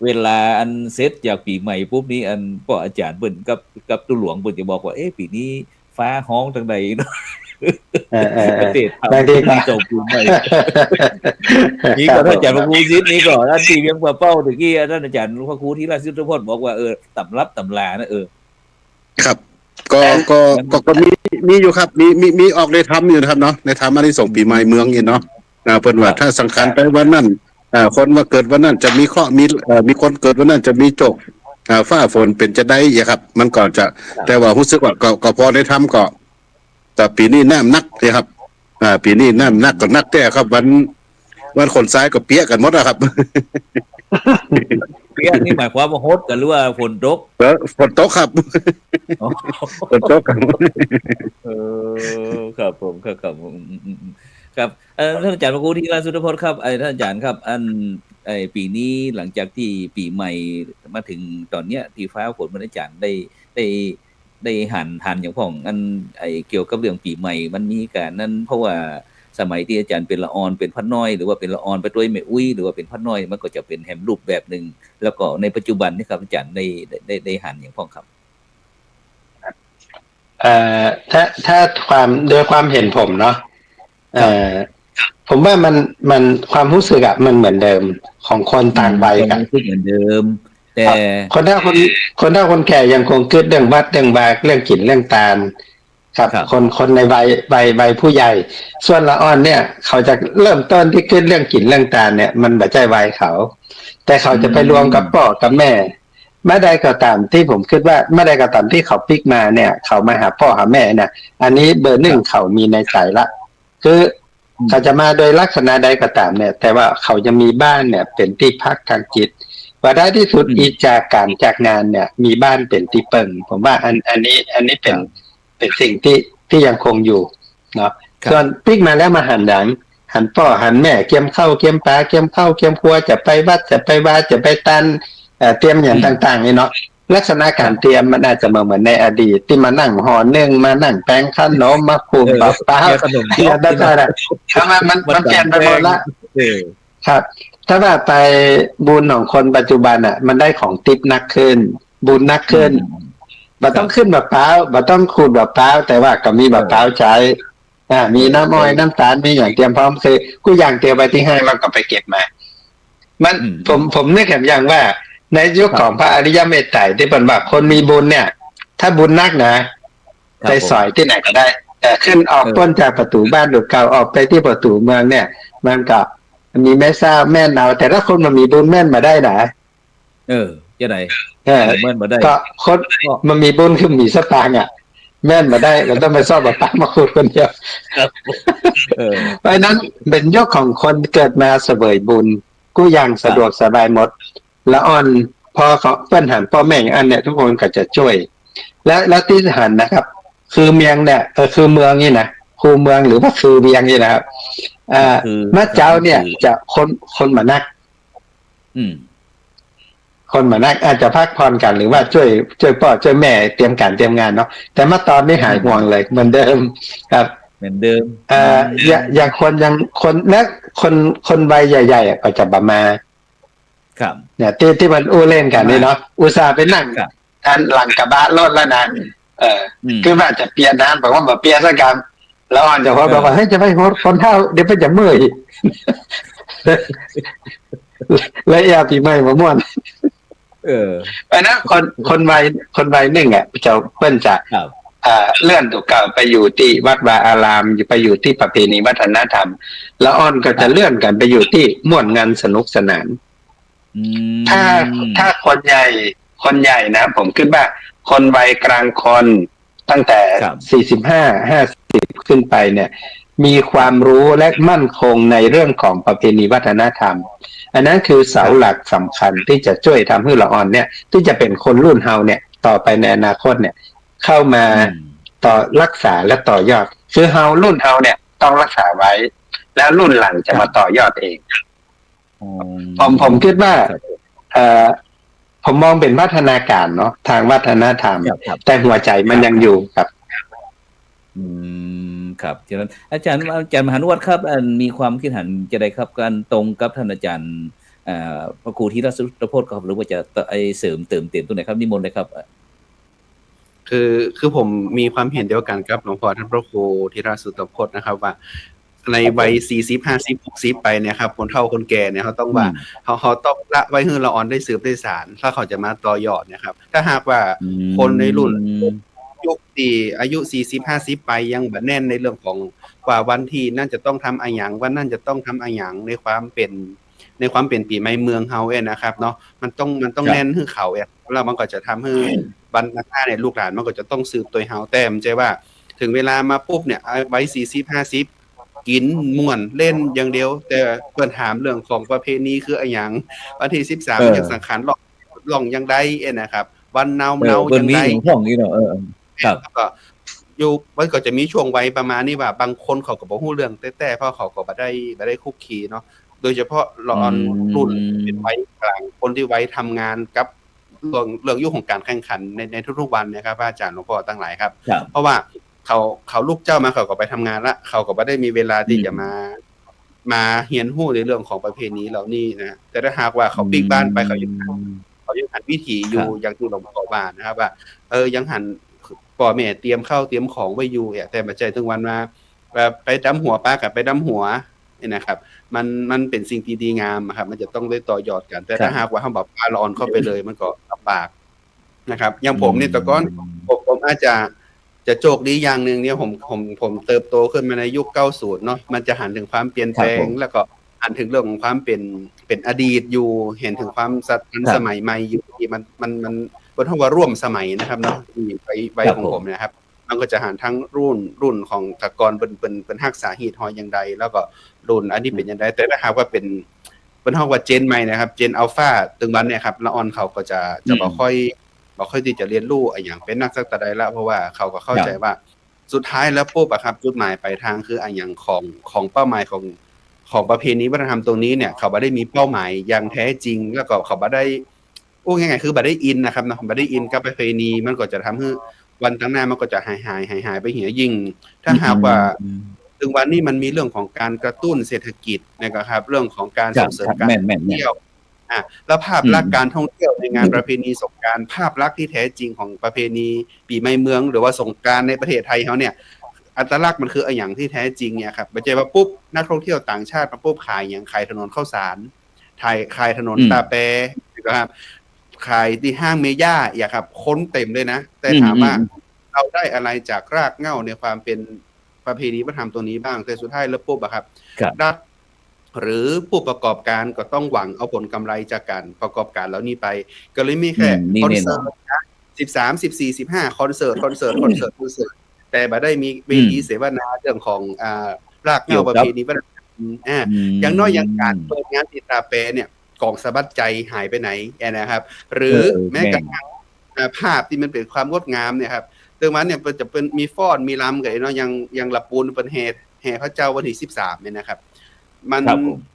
เวลาอันเซตจากปีใหม่ปุ๊บนี้อันก็อาจารย์เบิ่นกับตุหลวงเบิ่นจะบอกว่าปีนี้ฟ้าห้องทางใดเนาะประเทศไทยที่จบปีใหม่นี่ก็ท่านอาจารย์พระครูซิดนี่ก็ท่านที่เวียงป่าเป้าตะกี้ท่านอาจารย์พระครูที่ราชสุทธพจน์บอกว่าตำรับตำรานะครับ ก็มีอยู่ครับมีออกในธรรมอยู่นะครับเนาะในธรรมอันนี้ส่งส์ปีใหม่เมืองนี่เนาะเพิ่นว่าถ้าสังขารไปวันนั้นคนมาเกิดวันนั้นจะมีเคราะห์มีคนเกิดวันนั้นจะมีโจกฟ้าฝนเป็นจะได้ครับ มันก็จะแต่ว่ารู้สึกว่าก็พอในธรรมก็แต่ปีนี้น้ำนักนะครับปีนี้น้ำนักก็นักแต่ครับวันคนซ้ายก็เปี้ยกันหมดนะครับ เปียกนี่หมายความว่าฮดกันหรือว่าฝนตก ฝนตกครับฝนตกกัน ครับผมครับครับท่านอาจารย์พระครูที่ราชสุทธพจน์ครับท่านอาจารย์ครับปีนี้หลังจากที่ปีใหม่มาถึงตอนเนี้ยที่ฟ้าฝนมันอาจารย์ได้หันอย่างพ่องเกี่ยวกับเรื่องปีใหม่มันมีการนั้นเพราะว่าสมัยที่อาจารย์เป็นละออนเป็นพัดน้อยหรือว่าเป็นละออนไปด้วยแม่อุ้ยหรือว่าเป็นพัดน้อยมันก็จะเป็นแฮมรูปแบบหนึ่งแล้วก็ในปัจจุบันนี่ครับอาจารย์ได้หันอย่างพ่องครับถ้าโดยความเห็นผมเนาะผมว่ามันความรู้สึกมันเหมือนเดิมของคนต่างวัยกันเหมือนเดิมแต่คนเฒ่าคนแก่ยังคงคิดเรื่องวัดเรื่องบาเรื่องกลิ่นเรื่องตาลครับคนในวัยผู้ใหญ่ส่วนละอ่อนเนี่ยเขาจะเริ่มต้นที่คิดเรื่องกลิ่นเรื่องตาลเนี่ยมันไม่ใช่วัยเขาแต่เขาจะไปรวมกับพ่อกับแม่เมื่อใดก็ตามที่ผมคิดว่าเมื่อใดก็ตามที่เขาพลิกมาเนี่ยเขามาหาพ่อหาแม่เนี่ยอันนี้เบอร์หนึ่งเขามีในใจละคือเขาจะมาโดยลักษณะใดก็ตามเนี่ยแต่ว่าเขาจะมีบ้านเนี่ยเป็นที่พักทางจิตว่าได้ที่สุดอีจากการจากงานเนี่ยมีบ้านเป็นที่เปิงผมว่าอันนี้เป็นสิ่งที่ยังคงอยู่เนาะส่วนพลิกมาแล้วมาหันหลังหันพ่อหันแม่เกี่ยมข้าวเกี่ยมปลาเกี่ยมข้าวเกี่ยมครัวจะไปวัดจะไปวาจะไปตันเตรียมอย่างต่างๆนี่เนาะลักษณะการเตรียมมันอาจจะเหมือนในอดีตที่มานั่งห่อนึ่งมานั่งแป้งขนมมาคูปะป้าเตรียมได้ๆถ้ามันเปลี่ยนไปหมดละครับถ้าว่าไปบุญของคนปัจจุบันมันได้ของติปนักขึ้นบุญนักขึ้นบ่ต้องขึ้นแบบเปล่าบ่ต้องขูดแบบเปล่าแต่ว่าก็มีแบบเปล่าใช้มีน้ำอ้อยน้ำตาลมีอย่างเตรียมพร้อมคือกูอย่างเตรียมไปที่ห้างเราก็ไปเก็บมามันผมนึกเห็นอย่างว่าในยุคของพระอริยเมตไตรที่เป็นแบบคนมีบุญเนี่ยถ้าบุญนักนะไปสอยที่ไหนก็ได้แต่ขึ้นออกต้นจากประตูบ้านหรือเก่าออกไปที่ประตูเมืองเนี่ยมันก็ มันมีแม่ทราบแม่นเอาแต่ถ้าคนมันมีบุญแม่นมาได้นะ จะไหน เออ แม่นมาได้ ก็คนมันมีบุญคือมีสตางค์อ่ะแม่นมาได้เราต้องไปซ่อมปามาคูดคนเดียว เพราะฉะนั้นเป็นยกของคนเกิดมาเสวยบุญกูยังสะดวกสบายหมดแล้วอ่อนพอเขาเปิ้นหันพ่อแม่อันเนี่ยทุกคนก็จะช่วยและที่หันนะครับ คือเมียงเนี่ยคือเมืองนี่นะคูเมืองหรือว่าคือเวียงนี่นะครับมะเจ้าเนี่ยจะคนมานักคนมานักอาจจะพักผ่อนกันหรือว่าช่วยพ่อช่วยแม่เตรียมการเตรียมงานเนาะแต่มาตอนนี้หายห่วงเลยเหมือนเดิมครับเหมือนเดิมอย่างคนและคนวัยใหญ่ๆก็จะบมาครับเนี่ยที่มันอู้เล่นกันนี่เนาะอุตส่าห์ไปนั่งอันหลังกระบะรถแล้วนะคือว่าจะเปลี่ยนน้ำบอกว่ามาเปลี่ยนสักกันแล้วอ่อนจะบอกว่าเฮ้ยจะไปคนเท่าเดี๋ยวไปจะเมื่อยแล้วแอบปีใหม่มาม่วนไปนะคนวัยหนึ่งจะเพิ่นจะเลื่อนตัวเก่าไปอยู่ที่วัดวาอารามไปอยู่ที่ประเพณีวัฒนธรรมแล้วอ่อนก็จะเลื่อนกันไปอยู่ที่ม่วนงานสนุกสนานถ้าคนใหญ่นะผมคิดว่าคนวัยกลางคนตั้งแต่45-50ขึ้นไปเนี่ยมีความรู้และมั่นคงในเรื่องของประเพณีวัฒนธรรมอันนั้นคือเสาหลักสำคัญที่จะช่วยทำให้ละอ่อนเนี่ยที่จะเป็นคนรุ่นเฮาเนี่ยต่อไปในอนาคตเนี่ยเข้ามาต่อรักษาและต่อยอดคือเฮารุ่นเฮาเนี่ยต้องรักษาไว้แล้วรุ่นหลังจะมาต่อยอดเองผมคิดว่าผมมองเป็นวัฒนาการเนาะทางวัฒนธรรมแต่หัวใจมันยังอยู่ครับครับฉะนั้นอาจารย์มหานุวัฒน์ครับมีความคิดเห็นจะได้ครับการตรงกับท่านอาจารย์พระครูธีรสุตโพธิ์ครับหรือว่าจะเสริมเติมเต็มตัวไหนครับนิมนต์เลยครับคือผมมีความเห็นเดียวกันครับหลวงพ่อท่านพระครูธีรสุตโพธิ์นะครับว่าในวัย40-50-60ไปเนี่ยครับคนเฒ่าคนแก่เนี่ยเขาต้องว่าเขาต้องละไว้ให้ละอ่อนได้สืบได้สานถ้าเขาจะมาต่อยอดนะครับถ้าหากว่าคนในรุ่นยุคที่อายุ 40-50 ไปยังบ่แน่นในเรื่องของกว่าวันที่นั่นจะต้องทำอะไรอย่างวันนั้นจะต้องทำอะไรอย่างในความเป็นปีใหม่เมืองเฮานะครับเนาะมันต้องแน่นให้เขาแล้วมันก็จะทำให้บรรณาเนี่ยลูกหลานมันก็จะต้องสืบตัวเฮาแต่มันใจว่าถึงเวลามาปุ๊บเนี่ยไว้40-50กินม่วนเล่นอย่างเดียวแต่เพิ่นถามเรื่องของประเพณีคืออะไรอย่างวันที่13ยังสังขารล่องยังได้นะครับวันเนายังได้ห้องนี่เนาะครับก็อยู่มันก็จะมีช่วงวัยประมาณนี้ว่าบางคนเขาก็บ่ฮู้เรื่องแต่เพราะเขาก็บ่ได้คุกคีเนาะโดยเฉพาะรุ่นเป็นวัยกลางคนที่ไว้ทำงานกับเรื่องยุคของการแข่งขันในทุกๆวันนะครับอาจารย์หลวงพ่อทั้งหลายครับเพราะว่าเขาลูกเจ้ามาเขาก็ไปทำงานละเขาก็บ่ได้มีเวลาที่จะมาเรียนรู้ในเรื่องของประเพณีเหล่านี้นะแต่ถ้าหากว่าเขาปิกบ้านไปเขายังหันวิถีอยู่อย่างที่หลวงพ่อว่านะครับว่ายังหันพ่อแม่เตรียมข้าวเตรียมของไว้อยู่แต่มาใจถึงวันมาไปดำหัวปลากับไปดำหัวนี่นะครับมันเป็นสิ่งที่ดีงามครับมันจะต้องได้ต่อยอดกันแต่ถ้าหากว่าเฮาแบบปลาละอ่อนเข้าไปเลยมันก็ลำบากนะครับอย่างผมนี่แต่ก่อนผมอาจจะโชคดีอย่างนึงเนี่ยผมเติบโตขึ้นมาในยุค90เนาะมันจะหันถึงความเปลี่ยนแปลงแล้วก็หันถึงเรื่องของความเป็นอดีตอยู่เห็นถึงความทันสมัยใหม่อยู่ที่มันบ่ต้องว่าร่วมสมัยนะครับเนาะไปของผมนะครับมันก็จะหันทั้งรุ่นของตะกอนเป็นรักษาฮีตฮอยอย่างใดแล้วก็รุ่นอันนี้เป็นอย่างใดแต่ถ้าหากว่าเป็นเฮาว่าเจนใหม่นะครับเจนอัลฟาตึงวันเนี่ยครับละอ่อนเขาก็จะบ่ค่อยที่จะเรียนรู้อย่างเป็นนักสักแต่ใดแล้วเพราะว่าเขาก็เข้าใจว่าสุดท้ายแล้วปุ๊บครับจุดหมายปลายทางคืออย่างของเป้าหมายของประเพณีวัฒนธรรมตรงนี้เนี่ยเขาบ่ได้มีเป้าหมายอย่างแท้จริงแล้วก็เขาบ่ได้ง่ายๆคือบ่ได้อินนะครับเนาะบ่ได้อินกับประเพณีมันก็จะทำให้วันข้างหน้ามันก็จะหายไปเหี่ยยิ่งถ้าหากว่าถึงวันนี้มันมีเรื่องของการกระตุ้นเศรษฐกิจนะครับเรื่องของการส่งเสริมการท่องเที่ยวแล้วภาพลักษณ์การท่องเที่ยวในงานประเพณีสงกรานต์ภาพลักษณ์ที่แท้จริงของประเพณีปีใหม่เมืองหรือว่าสงกรานต์ในประเทศไทยเฮาเนี่ยอัตลักษณ์มันคืออย่างที่แท้จริงเนี่ยครับบ่ใช่ว่าปุ๊บนักท่องเที่ยวต่างชาติมาปุ๊บขายอย่างขายถนนข้าวสารขายถนนตาแปนะครับขายที่ห้างเมย่าครับคนเต็มเลยนะแต่ถามว่าเราได้อะไรจากรากเหง้าในความเป็นประเพณีวัฒนธรรมตัวนี้บ้างแต่สุดท้ายแล้วปุ๊บครับ หรือผู้ประกอบการก็ต้องหวังเอาผลกำไรจากการประกอบการแล้วนี้ไปก็เลยมีแค่คอนเสิร์ต13 14 15คอนเสิร์ตแต่บ่ได้มีเวทีเสวนาเรื่องของรากเหง้าประเพณีวัฒนธรรมอย่างน้อยอย่างการเปิดงานติดตาแปรเนี่ยกองสะบัดใจหายไปไหนนะครับหรือแม้กระทั่งภาพที่มันเป็นความงดงามเนี่ยครับเรื่องมันเนี่ยจะเป็นมีฟ้อนมีรำกันเนาะยังละปูนเป็นแห่พระเจ้าวันที่13เนี่ยนะครับมัน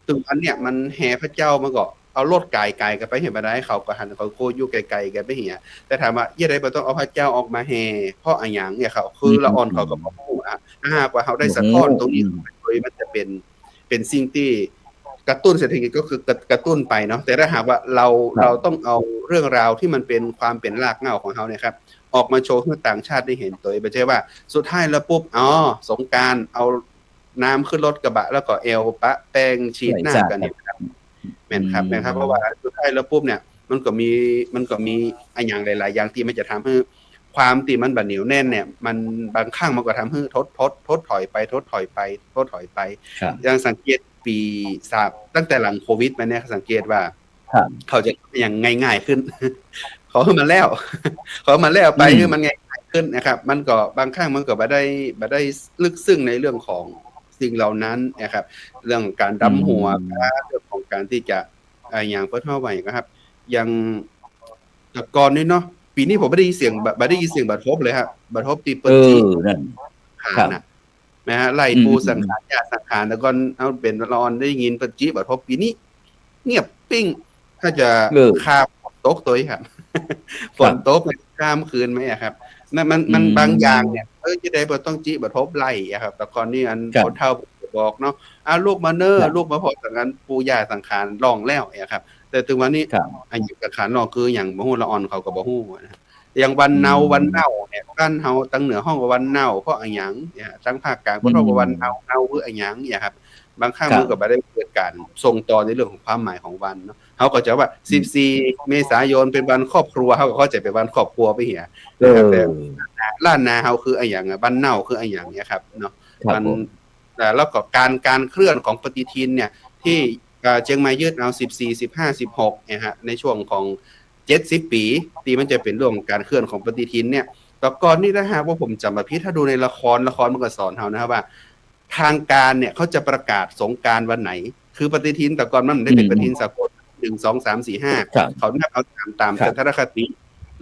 ถึงอันเนี่ยมันแห่พระเจ้ามาก็เอารถไก่กันไปเห็นบ่ได้เขาก็หันเขาโคอยู่ไกลๆกันไปเหียแต่ถามว่าอย่าได้บ่ต้องเอาพระเจ้าออกมาแห่เพราะอะหยังเนี่ยเขาคือละอ่อนเขาก็บ่ฮู้ถ้าหากว่าเฮาได้สะท้อนตรงนี้โดยมันจะเป็นสิ่งที่กระตุ้นเศรษฐกิจก็คือกระตุ้นไปเนาะแต่ถ้าหากว่าเราต้องเอาเรื่องราวที่มันเป็นความเป็นรากเหง้าของเฮาเนี่ยครับออกมาโชว์ให้ต่างชาติได้เห็นตัวไม่ใช่ว่าสุดท้ายแล้วปุ๊บสงกรานต์เอาน้ำขึ้นรถกระบะแล้วก็เอวปะแป้งฉีดหน้ากันเนี่ยครับแม่นครับเพราะว่าสุดท้ายแล้วปุ๊บเนี่ยมันก็มีอันอย่างหลายๆอย่างที่มันจะทำให้ความที่มันบัดเหนียวแน่นเนี่ยมันบางครั้งมันก็ทำให้ทดถอยไปอย่างสังเกตปี3ตั้งแต่หลังโควิดมาเนี่ยสังเกตว่าเขาจะอย่างง่ายๆขึ้นขอให้มันแล้วไปให้มันง่ายขึ้นนะครับมันก็บางครั้งมันก็บ่ได้ลึกซึ้งในเรื่องของสิ่งเหล่านั้นนะครับเรื่องการดำหัวเรื่องของการที่จะอย่างเพิ่นเฮาไว้นะครับอย่างแต่ก่อนนี่เนาะปีนี้ผมบ่ได้ยินเสียงบัดทบเลยครับบัดทบที่เปิ้นจีนั่นครับนะฮะไล่ปูสังขารญาติสังขารแล้วก็เอาเป็นละออนได้ยินเปิ้นจีบัดทบปีนี้เงียบปิ้งถ้าจะข้ามตกตัวครับฝนตกข้ามคืนไหมครับนั่นมันบางอย่างเนี่ยจะได้บ่ต้องจิบ่ทบไล่ครับแต่ก่อนนี้อันคนเฒ่าบอกเนาะลูกมาลูกมาพอสังขารปู่ย่าสังขารร้องแล้วครับแต่ถึงวันนี้อายุสังขารร้องคือหยังบ่ฮู้ละอ่อนเขาก็บ่ฮู้นะอย่างวันเน่าเนี่ยบ้านเฮาตั้งเหนือห้องว่าวันเน่าเพราะอะหยังทั้งภาคกลางเพิ่นว่าวันเน่าคืออะหยังครับบางครั้งมันก็บ่ได้เกิดการส่งต่อในเรื่องของความหมายของวันเนาะเฮาก็จะว่า14เมษายนเป็นวันครอบครัวเฮาก็เข้าใจเป็นวันครอบครัวไปเหียแต่ล้านนาเฮาคืออะหยังบ้านเน่าคืออะหยังเนี่ยครับเนาะมันแล้วก็การเคลื่อนของปฏิทินเนี่ยที่เชียงใหม่ยืดเอา14 15 16เนี่ยฮะในช่วงของ70ปีที่มันจะเป็นเรื่องของการเคลื่อนของปฏิทินเนี่ยแต่ก่อนนี่ถ้าหากว่าผมจำบ่ผิดถ้าดูในละครมันก็สอนเฮานะครับว่าทางการเนี่ยเขาจะประกาศสงกรานต์วันไหนคือปฏิทินแต่ก่อนมันได้เป็นปฏิทินสากล1 2 3 4 5เขานับเอาตามทัศนคติ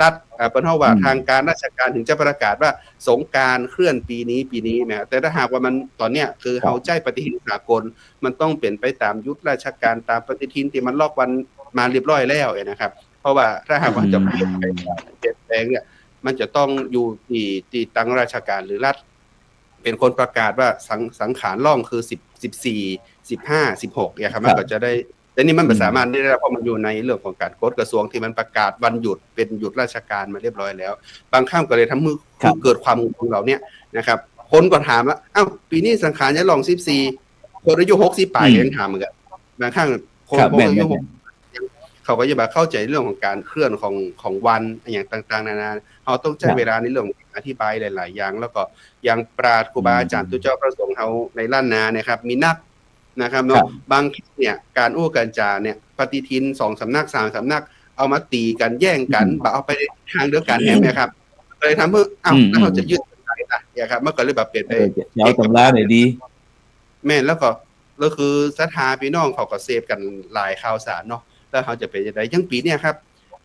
รัฐเปิ้นเฮาว่าทางการราชการถึงจะประกาศว่าสงกรานต์เคลื่อนปีนี้นะแต่ถ้าหากว่ามันตอนเนี้ยคือเฮาใจปฏิทินสากลมันต้องเป็นไปตามยุทธราชการตามปฏิทินที่มันลอกวันมาเรียบร้อยแล้วนะครับเพราะว่าถ้าหากว่าจะเปลี่ยนแปลงเนี่ยมันจะต้องอยู่ที่ตั้งราชการหรือรัฐเป็นคนประกาศว่าสังขารล่องคือ10 14 15 16เนี่ยครับมันก็จะได้แต่นี่มันไม่สามารถได้เพราะมันอยู่ในเรื่องของการกฎกระทรวงที่มันประกาศวันหยุดเป็นหยุดราชการมาเรียบร้อยแล้วบางครั้งก็เลยทำให้เกิดความงงเราเนี่ยนะครับคนก็ถามว่าปีนี้สังขารจะล่อง14คนอายุ60ปลายยังถามเหมือนกันบางครั้งคนอายุเขาก็จะแบบเข้าใจเรื่องของการเคลื่อนของวันอย่างต่างๆนานาเราต้องใช้เวลาในเรื่องอธิบายหลายๆอย่างแล้วก็อย่างปราชญ์ครูบาอาจารย์ตุเจ้าประสงค์เฮาในล้านนานะครับมีนักนะครับเนาะบางทีเนี่ยการอู้กันจาเนี่ยปฏิทิน2สำนัก3สำนักเอามาตีกันแย่งกันบ่เอาไปทางเดียวกันแฮมนะครับเลยทำให้แล้วเราจะยึดอะไรล่ะเนี่ยครับมันก็เลยแบบเปลี่ยนไปเอาตำราหน่อยดีแม่นแล้วก็คือศรัทธาพี่น้องเขาก็เสพกันหลายข่าวสารเนาะแล้วเขาจะเป็นจังได๋อย่างปีเนี่ยครับ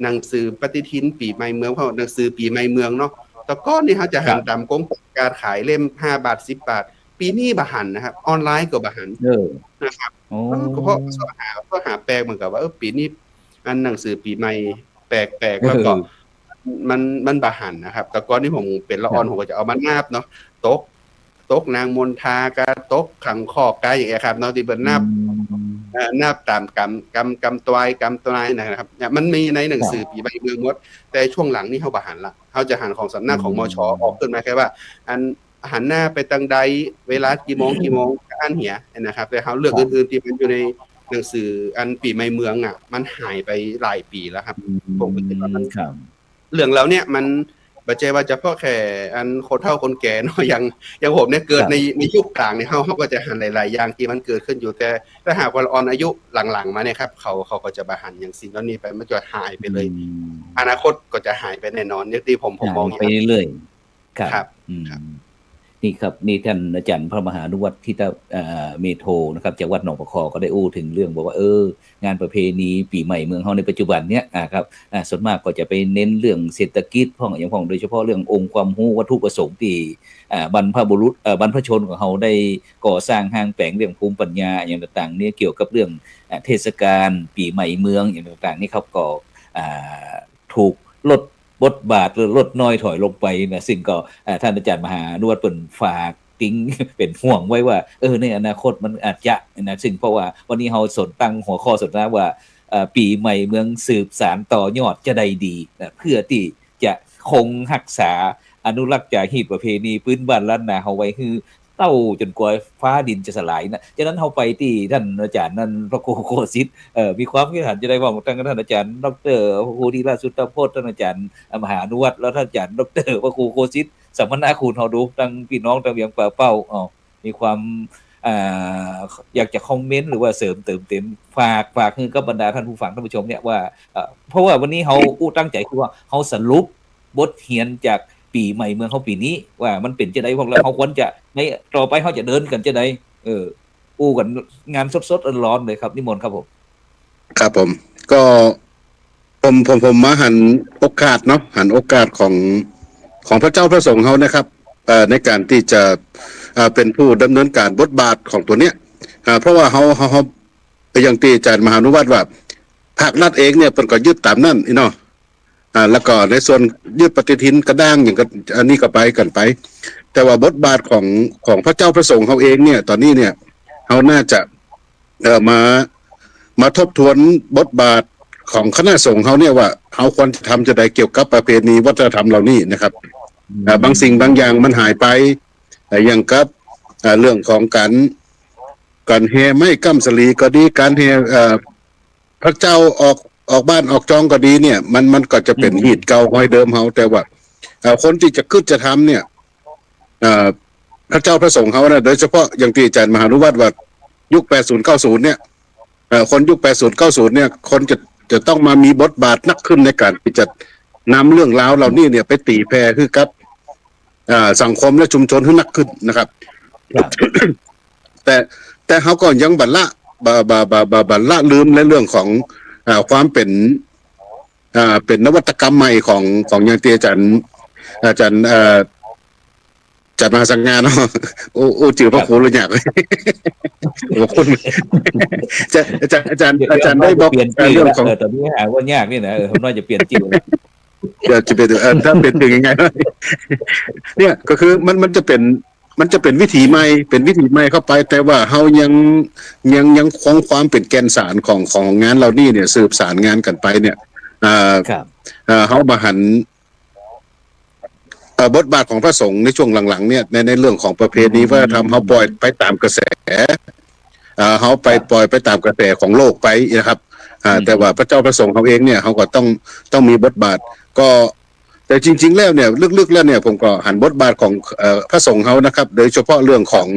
หนังสือปฏิทินปีใหม่เมืองเพราะหนังสือปีใหม่เมืองเนาะแต่ก่อนนี่เขาจะหันตามกงการขายเล่ม5 บาท 10 บาทปีนี้บ่หันนะครับออนไลน์ก็บ่หันนะครับก็เพราะหาแปลกเหมือนกับว่าปีนี้อันหนังสือปีใหม่แปลกๆแล้วก็มันบ่หันนะครับแต่ก่อนที่ผมเป็นละออนผมก็จะเอามานาบเนาะตกนางมนทากะตกขังคอกกายอย่างเงี้ยครับเนาะที่เปิ้นนับตามกำตวายนะครับมันมีในหนังสือปีใหม่เมืองหมดแต่ช่วงหลังนี่เฮาบ่หันละเฮาจะหันของสำนักของมช.ออกขึ้นมาแค่ว่าอันหันหน้าไปทางใดเวลากี่โมงอันเหียนะครับแต่เฮาเลือกอื่นๆที่มันอยู่ในหนังสืออันปีใหม่เมืองมันหายไปหลายปีแล้วครับผมคิดว่ามันเรื่องแล้วเนี่ยมัน บัจเจว่าจะพ่อแค่อันคนเฒ่าคนแก่เนาะอย่างผมเนี่ยเกิดในยุคกลางเนี่ยเขาก็จะหันหลายๆอย่างที่มันเกิดขึ้นอยู่แต่ถ้าหากว่าอ่อนอายุหลังๆมาเนี่ยครับเขาก็จะบ่หันอย่างสิ่งเหล่านี้ไปมันจะหายไปเลย อนาคตก็จะหายไปแน่นอนอย่างที่ผมมองอย่าง ไป นั้น เรื่อยๆครับ ครับ ครับนี่ครับนี่ท่านอาจารย์พระมหานุวัตรทิตเมโทนะครับจากวัดหนองประคอก็ได้อู้ถึงเรื่องบอกว่างานประเพณีปีใหม่เมืองเฮาในปัจจุบันเนี้ยครับส่วนมากก็จะไปเน้นเรื่องเศรษฐกิจพ้องอย่างพ้องโดยเฉพาะเรื่ององค์ความรู้วัตถุประสงค์ที่บรรพบุรุษบรรพชนของเราได้ก่อสร้างห้างแปลงเรื่องภูมิปัญญาอย่างต่างๆเนี่ยเกี่ยวกับเรื่องเทศกาลปีใหม่เมืองอย่างต่างๆนี่ครับก็ถูกลดบทบาทหรือลดน้อยถอยลงไปนะซึ่งก็ท่านอาจารย์มหานุวัตรเปิ่นฝากติ้ง เป็นห่วงไว้ว่าในอนาคตมันอาจจะนะซึ่งเพราะว่าวันนี้เราสนตั้งหัวข้อสนทนาว่าปีใหม่เมืองสืบสานต่อยอดจะได้ดีนะเพื่อที่จะคงรักษาอนุรักษ์จารีตประเพณีพื้นบ้านล้านนาเฮาไว้คือเต้าจนกว่าฟ้าดินจะสลายนะฉะนั้นเฮาไปที่ท่านอาจารย์นั่นพระครูโคสิทธิ์มีความคิดเห็นจะได้ว่าท่านอาจารย์ดร.พระครูธีรสุตตโพธิ์ท่านอาจารย์มหานุวัตรแล้วท่านอาจารย์ดร.พระครูโคสิทธิ์สัมมนาคุณเฮาดูทั้งพี่น้องทั้งเวียงป่าเป้ามีความอยากจะคอมเมนต์หรือว่าเสริมเติมเต็มฝากให้กับบรรดาท่านผู้ฟังท่านผู้ชมเนี่ยว่าเพราะว่าวันนี้เฮาตั้งใจคือว่าเฮาสรุปบทเรียนจากปีใหม่เมืองเขาปีนี้ว่ามันเป็นจะได้พวกเราเขาควรจะในต่อไปเขาจะเดินกันจะได้อู้กันงานสดๆร้อนๆเลยครับนิมนต์ครับผมครับผมก็ผมมาหันโอกาสเนาะหันโอกาสของพระเจ้าพระสงฆ์เขานะครับในการที่จะเป็นผู้ดำเนินการบทบาทของตัวเนี้ยเพราะว่าเขาอย่างที่อาจารย์มหานุวัตรว่าภาครัฐเองเนี่ยเป็นก็ยึดตามนั่นเนาะแล้วก็ในส่วนยึดปฏิทินกระด้างอย่างก็อันนี้ก็ไปกันไปแต่ว่าบทบาทของพระเจ้าพระสงฆ์เขาเองเนี่ยตอนนี้เนี่ยเขาน่าจะมาทบทวนบทบาทของคณะสงฆ์เขาเนี่ยว่าเขาควรจะทำจะได้เกี่ยวกับประเพณีวัฒนธรรมเหล่านี้นะครับบางสิ่งบางอย่างมันหายไปอย่างกับเรื่องของการแห่ไม้กั้มสลีก็ดีการแห่พระเจ้าออกบ้านออกจองก็ดีเนี่ยมันก็จะเป็นหีดเก่าห้อยเดิมเฮาแต่ว่าคนที่จะขึ้นจะทำเนี่ยพระเจ้าพระสงฆ์เขานะโดยเฉพาะอย่างที่อาจารย์มหานุวัตรว่ายุค80 90เนี่ยคนยุค80 90เนี่ยคนจะต้องมามีบทบาทนักขึ้นในการที่จะนำเรื่องราวเหล่านี้เนี่ยไปตีแผ่คือกับสังคมและชุมชนให้นักขึ้นนะครับ แต่เขาก็ยังบัลละลืมในเรื่องของความเป็นนวัตกรรมใหม่ของอย่างที่อาจารย์จัดมาสังงานเนาะโอ้จือพระครูเลยอยากเลยขอบคุณอาจารย์ได้บอกเรื่องของตอนนี้หาว่ายากนี่นะผมน่าจะเปลี่ยนชื่อจะเป็นถ้าเป็นถึงยังไงเนี่ยก็คือมันจะเป็นวิถีใหม่เข้าไปแต่ว่าเฮายังคงความเป็นแกนสารของงานเรานี่เนี่ยสืบสารงานกันไปเนี่ยเฮามาหันบทบาทของพระสงฆ์ในช่วงหลังๆเนี่ยในเรื่องของประเพณีวัฒนธรรมเฮาปล่อยไปตามกระแสเฮาปล่อยไปตามกระแสของโลกไปนะครับแต่ว่าพระเจ้าพระสงฆ์เขาเองเนี่ยเขาก็ต้องมีบทบาทก็แต่จริงๆแล้วเนี่ยลึกๆแล้วเนี่ยผมก็หันบทบาทของพระสงฆ์เขานะครับโดยเฉพาะเรื่องของ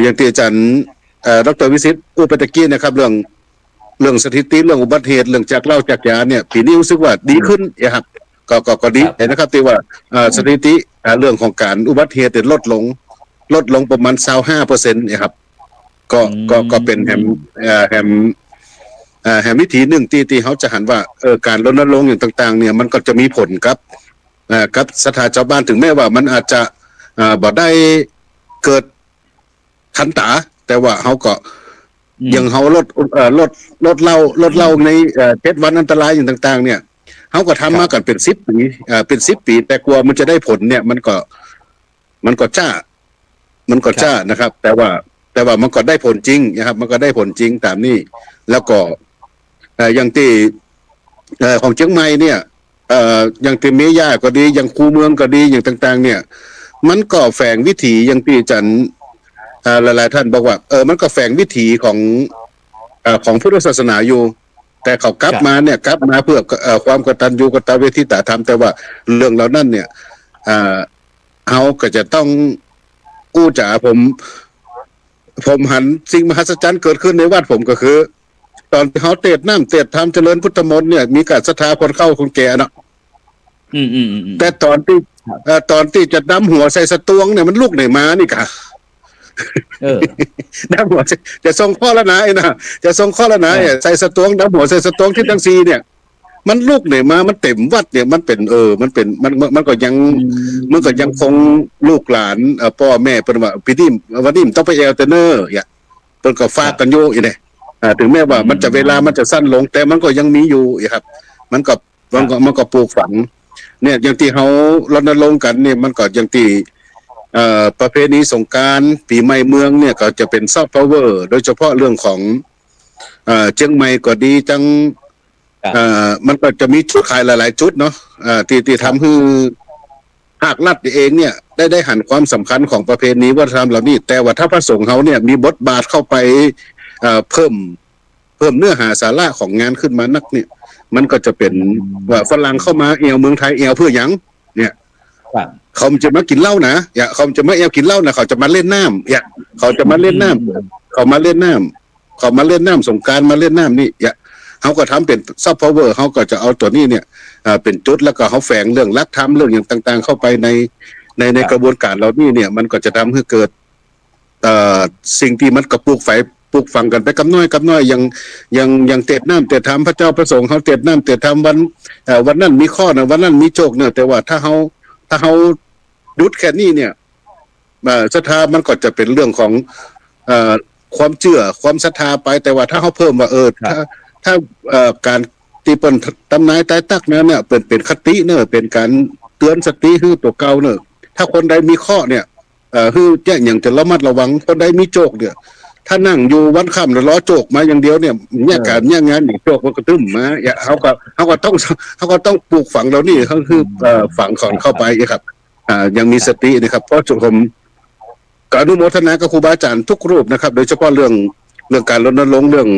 อย่างที่อาจารย์ดร.วิสิทธิ์พูดไปตะกี้นะครับเรื่องสถิติเรื่องอุบัติเหตุเรื่องจากเหล้าจากยาเนี่ยปีนี้รู้สึกว่าดีขึ้นนะครับก็ดีนะครับที่ว่าสถิติเรื่องของการอุบัติเหตุลดลงประมาณ 25% นะครับก็เป็นแหมวิธีหนึ่งที่เขาจะหันว่าการรณรงค์อย่างต่างๆเนี่ยมันก็จะมีผลกับศรัทธาชาวบ้านถึงแม้ว่ามันอาจจะบ่ได้เกิดทันตาแต่ว่าเขาก็ยังเขาลดเหล้าใน7 วันอันตรายอย่างต่างๆเนี่ยเขาก็ทำมากันเป็น10 ปีแต่กลัวมันจะได้ผลเนี่ยมันก็จ้านะครับแต่ว่ามันก็ได้ผลจริงนะครับมันก็ได้ผลจริงตามนี้แล้วก็อย่างที่ของเชียงใหม่เนี่ยอย่างที่เมย่าก็ดีอย่างคูเมืองก็ดีอย่างต่างๆเนี่ยมันก็แฝงวิถีอย่างที่อาจารย์หลายๆท่านบอกว่ามันก็แฝงวิถีของพุทธศาสนาอยู่ แต่เขากลับมาเนี่ยกลับมาเพื่อความกตัญญูกตเวทิตาธรรมแต่ว่าเรื่องเหล่านั้นเนี่ยเขาก็จะต้องกู้จ๋าผมหันสิ่งมหัศจรรย์เกิดขึ้นในวัดผมก็คือ ตอนที่เขาเตะน้ำเตะทำเจริญพุทธมนต์เนี่ยมีการศรัทธาคนเข้าคนแก่เนาะแต่ตอนที่จะดำหัวใส่สตวงเนี่ยมันลูกไหนมานี่กะดำหัวจะทรงข้อละนะไอ้นะจะทรงข้อละนะใส่สตวงดำหัวใส่สตวงที่ทั้งซีเนี่ยมันลูกไหนมามันเต็มวัดเนี่ยมันเป็นมันก็ยังคงลูกหลานพ่อแม่เป็นว่าพี่นิ่มวันนี้ต้องไปแอลเทเนอร์อย่าเป็นก็ฝากกันอยู่อีเนี่ยถึงแม้ว่ามันจะเวลามันจะสั้นลงแต่มันก็ยังมีอยู่ครับมันก็ปลูกฝังเนี่ยอย่างที่เขารณรงค์กันเนี่ยมันก็อย่างที่ประเพณีสงกรานต์ปีใหม่เมืองเนี่ยก็จะเป็นซอฟต์พาวเวอร์โดยเฉพาะเรื่องของเชียงใหม่ก็ดีจังมันก็จะมีจุดขายหลายๆจุดเนาะที่ทำให้ภาครัฐเองเนี่ยได้หันความสำคัญของประเพณีวัฒนธรรมเหล่านี้แต่ว่าถ้าพระสงฆ์เขาเนี่ยมีบทบาทเข้าไปเพิ่มเนื้อหาสาระของงานขึ้นมานักเนี่ยมันก็จะเป็นว่าฝรั่งเข้ามาเอวเมืองไทยเอวเพื่อหยังเนี่ยเขาจะมากินเหล้านะเขาจะมาเอวกินเหล้านะเขาจะมาเล่นน้ำเขาจะมาเล่นน้ำเขามาเล่นน้ำสงกรานต์มาเล่นน้ำนี่เขาก็ทำเป็นซอฟต์พาวเวอร์เขาก็จะเอาตัวนี้เนี่ยเป็นจุดแล้วก็เขาแฝงเรื่องรักธรรมเรื่องอย่างต่างๆเข้าไปในกระบวนการเรานี่เนี่ยมันก็จะทำให้เกิดสิ่งที่มันกระปลูกฝังกันไปกับน้อยยังเตะน้ำเตะทำพระเจ้าพระสงฆ์เขาเตะน้ำเตะทำวันนั้นมีข้อนะวันนั้นมีโจกเนี่ยแต่ว่าถ้าเขาดุดแค่นี้เนี่ยศรัทธามันก็จะเป็นเรื่องของความเชื่อความศรัทธาไปแต่ว่าถ้าเขาเพิ่มว่าถ้าการตีเป็นตำนายตายตักเนี่ยเป็นคติเนี่ยเป็นการเตือนสติคือตัวเก่าเนี่ยถ้าคนใดมีข้อเนี่ยคือแจ้งอย่างจะระมัดระวังคนใดมีโจกเนี่ยถ้านั่งอยู่วันค่ำแล้วล้อโจกมาอย่างเดียวเนี่ยเนี่ยการเนี่ยงานอย่างโจกมันก็ตึ้มมาเขาก็ต้องปลูกฝังเรานี่เขาคือฝังเข้าไปครับยังมีสตินะครับเพราะจุผมกอนุโมทนากับครูบาอาจารย์ทุกรูปนะครับโดยเฉพาะเรื่องการรณรงค์เรื่อง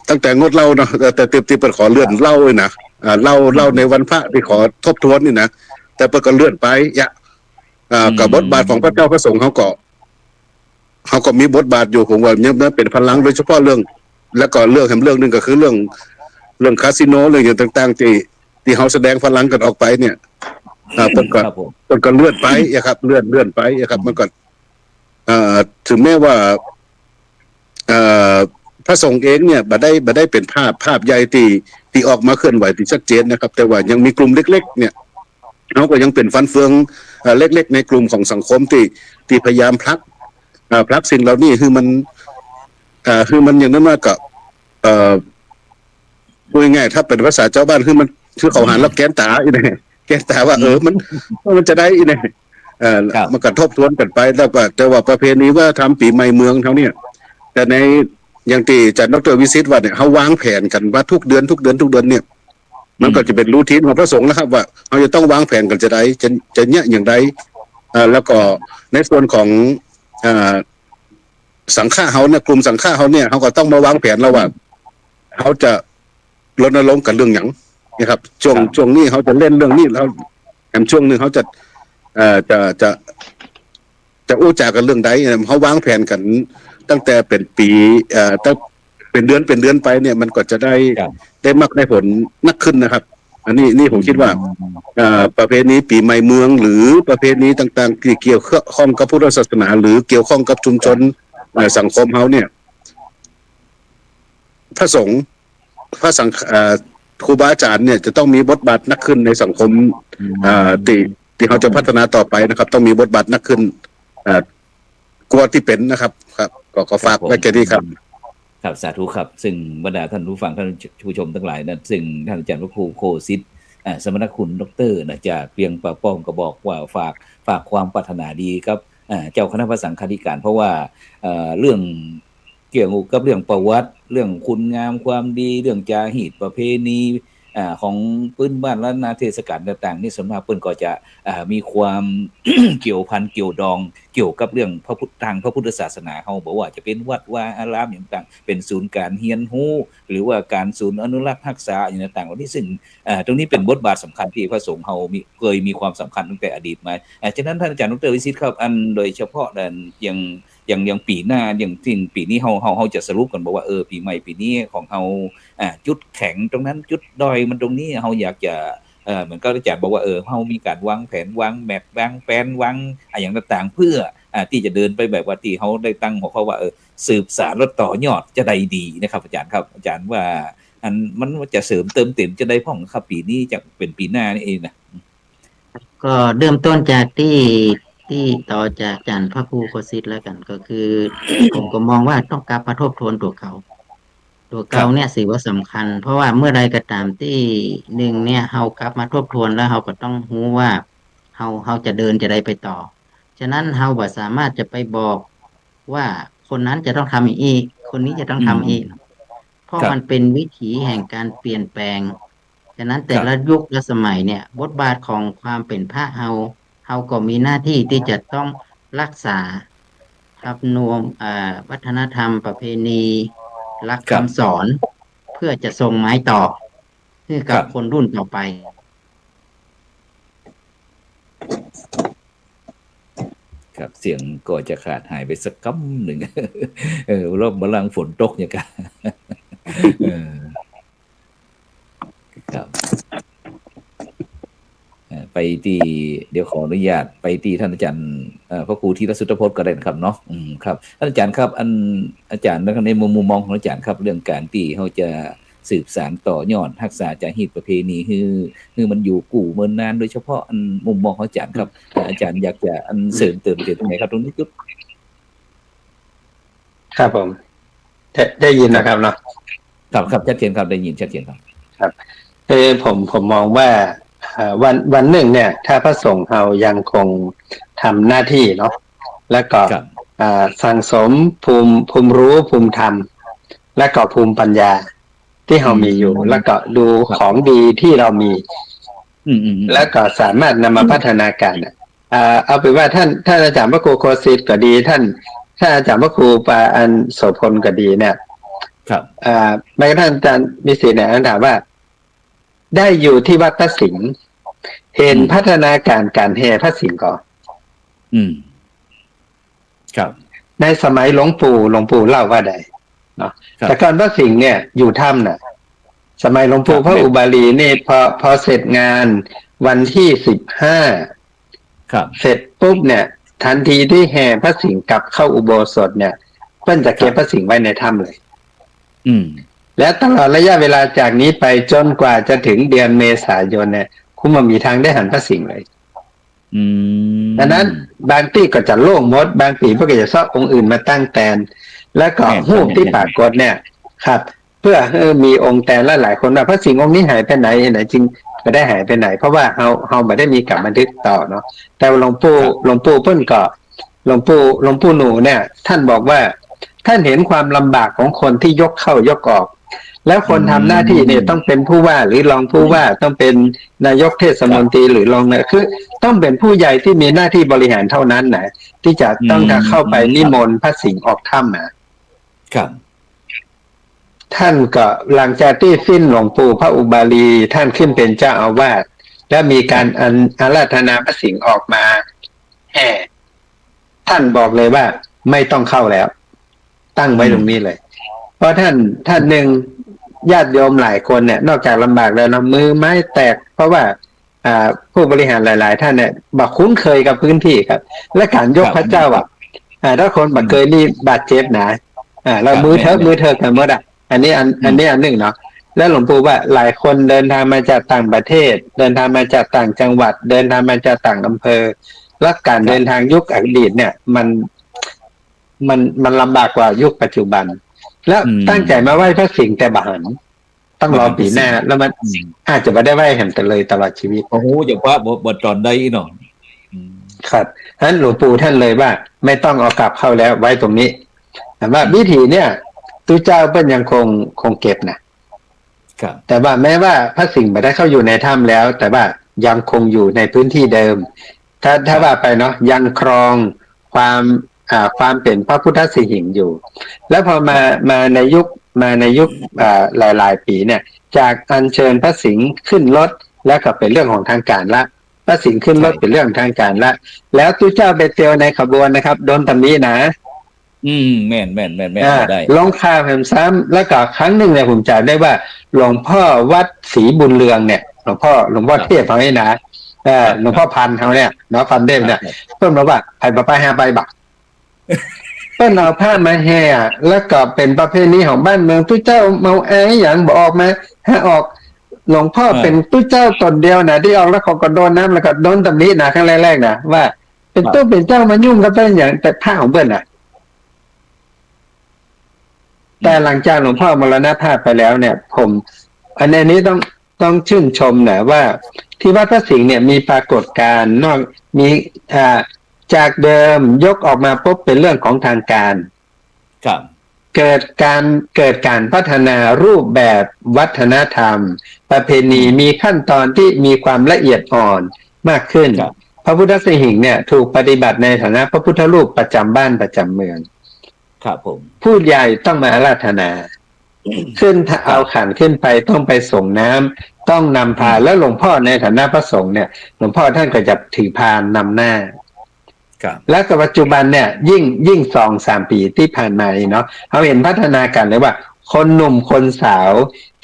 ตั้งแต่งดเหล้าเนาะแต่ตีเป็นขอเลื่อนเหล้าเลยนะเหล้าในวันพระที่ขอทบทวนนี่นะแต่เปิดก็เลื่อนไปกับบทบาทของพระเจ้าพระสงฆ์เขาก็มีบทบาทอยู่ผมว่าเนี่ยเป็นพลังโดยเฉพาะเรื่องแล้วก็เรื่องนึงก็คือเรื่องคาสิโนเรื่องอย่างต่างๆที่เขาแสดงพลังกันออกไปเนี่ยเปิดก็เลื่อนไปครับเลื่อนไปครับมันก็ถึงแม้ว่าพระสงฆ์เองเนี่ยบ่ได้เป็นภาพใหญ่ที่ออกมาเคลื่อนไหวที่ชัดเจนนะครับแต่ว่ายังมีกลุ่มเล็กๆเนี่ยเขาก็ยังเป็นฟันเฟืองเล็กๆในกลุ่มของสังคมที่พยายามพลักสิ่งเหล่านี้คือมันอย่างนั้นมากกับพูดง่ายๆถ้าเป็นภาษาเจ้าบ้านคือเขาหันแล้วแกนตาอีเนี่ยแกนตาว่ามันจะได้อีเนี่ยมันกระทบทวนกันไปแล้วก็แต่ว่าประเพณีว่าทำปีใหม่เมืองเท่านี้แต่ในอย่างที่อาจารย์ดร.วิสิตว่าเนี่ยเขาวางแผนกันว่าทุกเดือนเนี่ยมันก็จะเป็นรูทีนของพระสงฆ์นะครับว่าเขาจะต้องวางแผนกันจะเนี่ยอย่างไรแล้วก็ในส่วนของสังฆะเขาเนี่ยกลุ่มสังฆะเขาเนี่ยเขาก็ต้องมาวางแผนแล้วว่าเขาจะรณรงค์กันเรื่องหยังนะครับช่วงนี้เขาจะเล่นเรื่องนี้แล้วช่วงนึงเขาจะอู้จากันเรื่องใดเขาวางแผนกันตั้งแต่เป็นปีตั้งเป็นเดือนไปเนี่ยมันก็จะได้มากได้ผลนักขึ้นนะครับอันนี้ผมคิดว่าประเพณีปีใหม่เมืองหรือประเพณีต่างๆที่เกี่ยวข้องกับพุทธศาสนาหรือเกี่ยวข้องกับชุมชนสังคมเขาเนี่ยพระสงฆ์พระสังฆครูบาอาจารย์เนี่ยจะต้องมีบทบาทนักขึ้นในสังคมที่เขาจะพัฒนาต่อไปนะครับต้องมีบทบาทนักขึ้นกว่าที่เป็นนะครับครับก็ฝากไว้แค่นี้ครับครับสาธุครับซึ่งบรรดาท่านผู้ฟังท่านผู้ชมทั้งหลายนะซึ่งท่านอาจารย์พระครูโคสิทธิ์สมณคุณดร.นะจากเพียงป่าป้องก็บอกว่าฝากความปรารถนาดีครับเจ้าคณะพระสังฆาธิการเพราะว่าเรื่องเกี่ยวกับเรื่องประวัติเรื่องคุณงามความดีเรื่องจารีตประเพณีของพื้นบ้านและนาเทศกาลต่างๆนี่สมมติเพิ่นก็จะมีความ เกี่ยวพันเกี่ยวดอง เกี่ยวกับเรื่องพระพุทธศาสนาเฮาบอกว่าจะเป็นวัดวาอารามอย่างต่างเป็นศูนย์การเรียนรู้หรือว่าการศูนย์อนุรักษ์รักษาอย่างต่างๆเหล่านี้ซึ่งตรงนี้เป็นบทบาทสำคัญที่พระสงฆ์เฮาเคยมีความสำคัญตั้งแต่อดีตมาฉะนั้นท่านอาจารย์ดร.วิสิทธิ์ครับอันโดยเฉพาะอย่างปีหน้าอย่างที่ปีนี้เฮาจะสรุปกันบอกว่าปีใหม่ปีนี้ของเฮาจุดแข็งตรงนั้นจุดด้อยมันตรงนี้เฮาอยากจะเหมือนก็อาจารย์บอกว่าเฮามีการวางแผนวางแมปวางแผนวางอย่างต่างๆเพื่อที่จะเดินไปแบบว่าที่เฮาได้ตั้งหัวข้อว่าสืบสานและต่อยอดจะได้ดีนะครับอาจารย์ครับอาจารย์ว่าอันมันจะเสริมเติมเต็มจะได้พ่องครับปีนี้จะเป็นปีหน้านี่เองนะก็เริ่มต้นจากที่ต่อจากอาจารย์พระครูโคสิทธิ์แล้วกันก็คือ ผมก็มองว่าต้องกลับมาทบทวนตัวเก่าเนี่ยสิว่าสำคัญเพราะว่าเมื่อใดก็ตามที่หนึ่งเนี่ยเฮากลับมาทบทวนแล้วเฮาก็ต้องรู้ว่าเฮาจะเดินจะได้ไปต่อฉะนั้นเฮาบ่สามารถจะไปบอกว่าคนนั้นจะต้องทำอีกคนนี้จะต้องทำอีกเพราะมันเป็นวิถีแห่งการเปลี่ยนแปลงฉะนั้นแต่ละยุคและสมัยเนี่ยบทบาทของความเป็นพระเฮาก็มีหน้าที่ที่จะต้องรักษาธรรมนูญวัฒนธรรมประเพณีหลักคำสอนเพื่อจะส่งไม้ต่อให้กับคนรุ่นต่อไปครับเสียงก็จะขาดหายไปสักกั๊มหนึ่งรอบบัลลังก์ฝนตกอย่างกันครับไปที่เดี๋ยวขออนุญาตไปที่ท่านอาจารย์พระครูธีรสุทธพจน์ก็ได้ครับเนาะครับท่านอาจารย์ครับอาจารย์ในมุมมองของอาจารย์ครับเรื่องการที่เขาจะสืบสานต่อยอดรักษาจารีตประเพณีคือมันอยู่กู่เมืองนานโดยเฉพาะมุมมองของอาจารย์ครับอาจารย์อยากจะเสริมเติมเต็มตรงไหนครับตรงนี้จุดครับผมได้ยินนะครับเนาะครับชัดเจนครับได้ยินชัดเจนครับผมมองว่าวันหนึ่งเนี่ยถ้าพระสงฆ์เรายังคงทำหน้าที่เนาะแล้วก็สั่งสมภูมิรู้ภูมิธรรมและก็ภูมิปัญญาที่เรามีอยู่แล้วก็ดูของดีที่เรามีแล้วก็สามารถนำมาพัฒนาการเอาไปว่าท่านอาจารย์พระครูโคสิทธิ์ก็ดีท่านอาจารย์พระครูปาอันโสพลก็ดีเนี่ยครับแม้กระทั่งอาจารย์มิสิทธิ์เนี่ยถามว่าได้อยู่ที่วัดพระสิงห์เห็นพัฒนาการแห่พระสิงห์ก่อนครับในสมัยหลวงปู่เล่าว่าใดเนาะแต่ก่อนพระสิงห์เนี่ยอยู่ถ้ำน่ะสมัยหลวงปู่พระอุบาลีนี่พอเสร็จงานวันที่15เสร็จปุ๊บเนี่ยทันทีที่แห่พระสิงห์กลับเข้าอุโบสถเนี่ยเพิ่นจะเก็บพระสิงห์ไว้ในถ้ำเลยและตลอดระยะเวลาจากนี้ไปจนกว่าจะถึงเดือนเมษายนเนี่ยคุณมันมีทางได้หันพระสิงห์เลยดังนั้นบางที่ก็จะโล่งมดบางปีก็จะซ่อองค์อื่นมาตั้งแทนแล้วก็รูปที่ปรากฏเนี่ยครับเพื่อมีองค์แทนและหลายคนว่าพระสิงห์องค์นี้หายไปไหนจริงก็ได้หายไปไหนเพราะว่าเฮาไม่ได้มีกลับบันทึกต่อเนาะแต่หลวงปู่เพิ่นก็หลวงปู่หนูเนี่ยท่านบอกว่าท่านเห็นความลำบากของคนที่ยกเข้ายกออกแล้วคนทำหน้าที่เนี่ยต้องเป็นผู้ว่าหรือรองผู้ว่าต้องเป็นนายกเทศมนตรีหรือรองเนี่ยคือต้องเป็นผู้ใหญ่ที่มีหน้าที่บริหารเท่านั้นนะที่จะต้องเข้าไปนิมนต์พระสิงห์ออกถ้ำครับท่านก็หลังจากที่สิ้นหลวงปู่พระอุบาลีท่านขึ้นเป็นเจ้าอาวาสและมีการอาราธนาพระสิงห์ออกมาแห่ท่านบอกเลยว่าไม่ต้องเข้าแล้วตั้งไว้ตรงนี้เลยเพราะท่านหนึ่งญาติโยมหลายคนเนี่ยนอกจากลำบากแล้วมือไม้แตกเพราะว่าผู้บริหารหลายๆท่านเนี่ยบักคุ้นเคยกับพื้นที่ครับและการยกพระเจ้าถ้าคนบักเคยนี่บาดเจ็บนะเรามือเธอกันหมดอันนี้อันหนึ่งเนาะแล้วหลวงปู่ว่าหลายคนเดินทางมาจากต่างประเทศเดินทางมาจากต่างจังหวัดเดินทางมาจากต่างอำเภอและการเดินทางยุคอดีตเนี่ยมันลำบากกว่ายุคปัจจุบันแล้วตั้งใจมาไหว้พระสิงห์แต่บหันต้องรอปีหน้าแล้วมันอาจจะไม่ได้ไหว้แห่งแต่เลยตลอดชีวิตโอ้โหอย่างว่าบทตอนได้เนาะครับฉะนั้นหลวงปู่ท่านเลยว่าไม่ต้องเอากลับเข้าแล้วไว้ตรงนี้แต่ว่าวิธีเนี่ยตุเจ้าเปิ้ลยังคงเก็บนะครับแต่ว่าแม้ว่าพระสิงห์ไม่ได้เข้าอยู่ในถ้ำแล้วแต่ว่ายังคงอยู่ในพื้นที่เดิมถ้าว่าไปเนาะยังครอง ความเป็นพระพุทธสิหิงอยู่แล้วพอมาในยุคหลายๆปีเนี่ยจากอัญเชิญพระสิงห์ขึ้นรถแล้วก็เป็นเรื่องของทางการละพระสิงห์ขึ้นรถเป็นเรื่องทางการละแล้วตู้เจ้าไปเตียวในขบวนนะครับโดนตำนี้นะแม่นได้ลงข่าวแผ่นซ้ำแล้วก็ครั้งหนึ่งเนี่ยผมจำได้ว่าหลวงพ่อวัดศรีบุญเรืองเนี่ยหลวงพ่อเทพเขาเนี่ยนะหลวงพ่อพันเขาเนี่ยเนาะพันเทพเนี่ยเพิ่มมาว่าไปหาไปบักเพิ่นเอาผ้ามาแห่แล้วก็เป็นประเพณีของบ้านเมืองตู้เจ้าเมาแออย่างบอกมาให้ออกหลวงพ่อเป็นตู้เจ้าตนเดียวนะที่ออกแล้วเขาก็โดนน้ำแล้วก็โดนตำนี้นะครั้งแรกๆนะว่าเป็นตู้เป็นเจ้ามายุ่งกับเป็นอย่างแต่ผ้าของเบิ้ลน่ะแต่หลังจากหลวงพ่อมรณภาพไปแล้วเนี่ยผมอันนี้ต้องชื่นชมนะว่าที่วัดพระสิงห์เนี่ยมีปรากฏการณ์นอกมีจากเดิมยกออกมาปุ๊บเป็นเรื่องของทางการครับเกิดการพัฒนารูปแบบวัฒนธรรมประเพณีมีขั้นตอนที่มีความละเอียดอ่อนมากขึ้นพระพุทธสิหิงค์เนี่ยถูกปฏิบัติในฐานะพระพุทธรูปประจำบ้านประจำเมืองครับผมผู้ใหญ่ต้องมาอาราธนาขึ้นถ้าเอาขันขึ้นไปต้องไปส่งน้ำต้องนำพาแล้วหลวงพ่อในฐานะพระสงฆ์เนี่ยหลวงพ่อท่านก็จะถือพานนำหน้าและกับปัจจุบันเนี่ยยิ่ง2-3 ปีที่ผ่านมาเนาะเราเห็นพัฒนาการเลยว่าคนหนุ่มคนสาว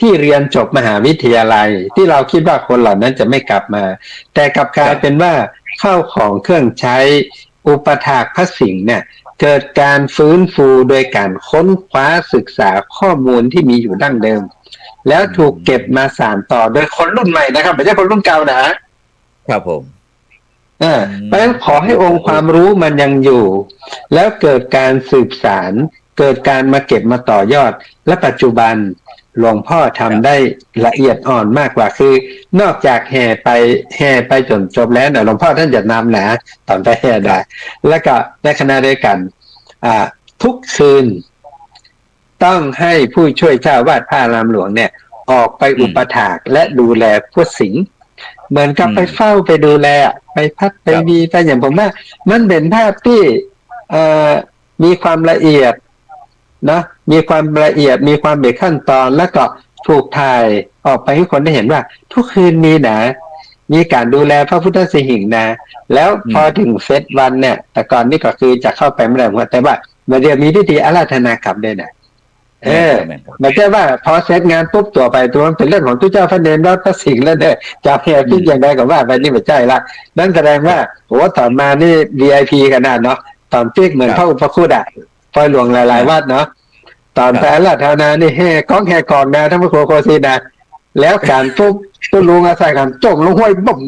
ที่เรียนจบมหาวิทยาลัยที่เราคิดว่าคนเหล่านั้นจะไม่กลับมาแต่กลับกลายเป็นว่าข้าวของเครื่องใช้อุปถากพระสิงห์เนี่ยเกิดการฟื้นฟูโดยการค้นคว้าศึกษาข้อมูลที่มีอยู่ดั้งเดิมแล้วถูกเก็บมาสานต่อโดยคนรุ่นใหม่นะครับไม่ใช่คนรุ่นเก่านะครับผมเพราะฉะนั้นขอให้องค์ความรู้มันยังอยู่แล้วเกิดการสืบสานเกิดการมาเก็บมาต่อยอดและปัจจุบันหลวงพ่อทำได้ละเอียดอ่อนมากกว่าคือนอกจากแห่ไปจนจบแล้วหลวงพ่อท่านจะนำนะตอนไปแห่ได้แล้วก็ในคณะด้วยกันทุกคืนต้องให้ผู้ช่วยเจ้าวาดพระอารามหลวงเนี่ยออกไปอุปถากและดูแลผู้สิงห์เหมือนกับไปเฝ้าไปดูแลไปพัดไปดีไปอย่างผมว่ามันเป็นภาพที่มีความละเอียดนะมีความละเอียดมีความเป็นขั้นตอนแล้วก็ถูกถ่ายออกไปให้คนได้เห็นว่าทุกคืนมีการดูแลพระพุทธสิหิงค์นะแล้วพอถึงเซตวันเนี่ยแต่ก่อนนี่ก็คือจะเข้าไปไม่ได้แต่ว่าเมื่อเดียวมีพิธีอาราธนากรรมด้วยนะไม่ใช่ว่าพอเสร็จงานปุ๊บตัวไปตัวมันเป็นเรื่องของตู้เจ้าพระเนรวัดพระสิงห์แล้วเนี่ยจะแห่พิจอย่างใดกับว่าไปนี่ไม่ใช่ละนั่นแสดงว่าโอ้ตอนมานี่ VIP กันนะเนาะตอนปิ๊กเหมือนพระอุปคุฎปล่อยหลวงหลายๆวัดเนาะตอนแต่ละเท่านั้นนี่แห่ก้องแห่กองนะทั้งพระโคโคซีนะแล้วการปุ๊บตู้ลุงอาศัยกันจงลงห้วยบ่ม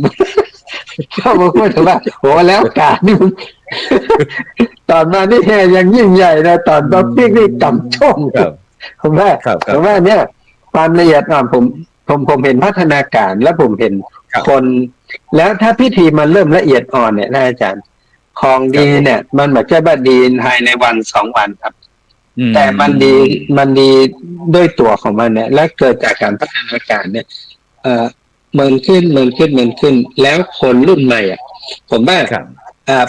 เข้ามาพูดถึงว่าโอ้แล้วการนี่ตอนมานี่แห่ยังยิ่งใหญ่นะตอนปิ๊กนี่กำช่งผมว่าเนี่ยความละเอียดอ่อนผมเห็นพัฒนาการและผมเห็นคนแล้วถ้าพิธีมันเริ่มละเอียดอ่อนเนี่ยนะอาจารย์ของดีเนี่ยมันไม่ใช่ว่าดีภายในวัน2 วันครับแต่มันดีด้วยตัวของมันเนี่ยและเกิดจากการพัฒนาการเนี่ยเมินขึ้นแล้วคนรุ่นใหม่ผมว่า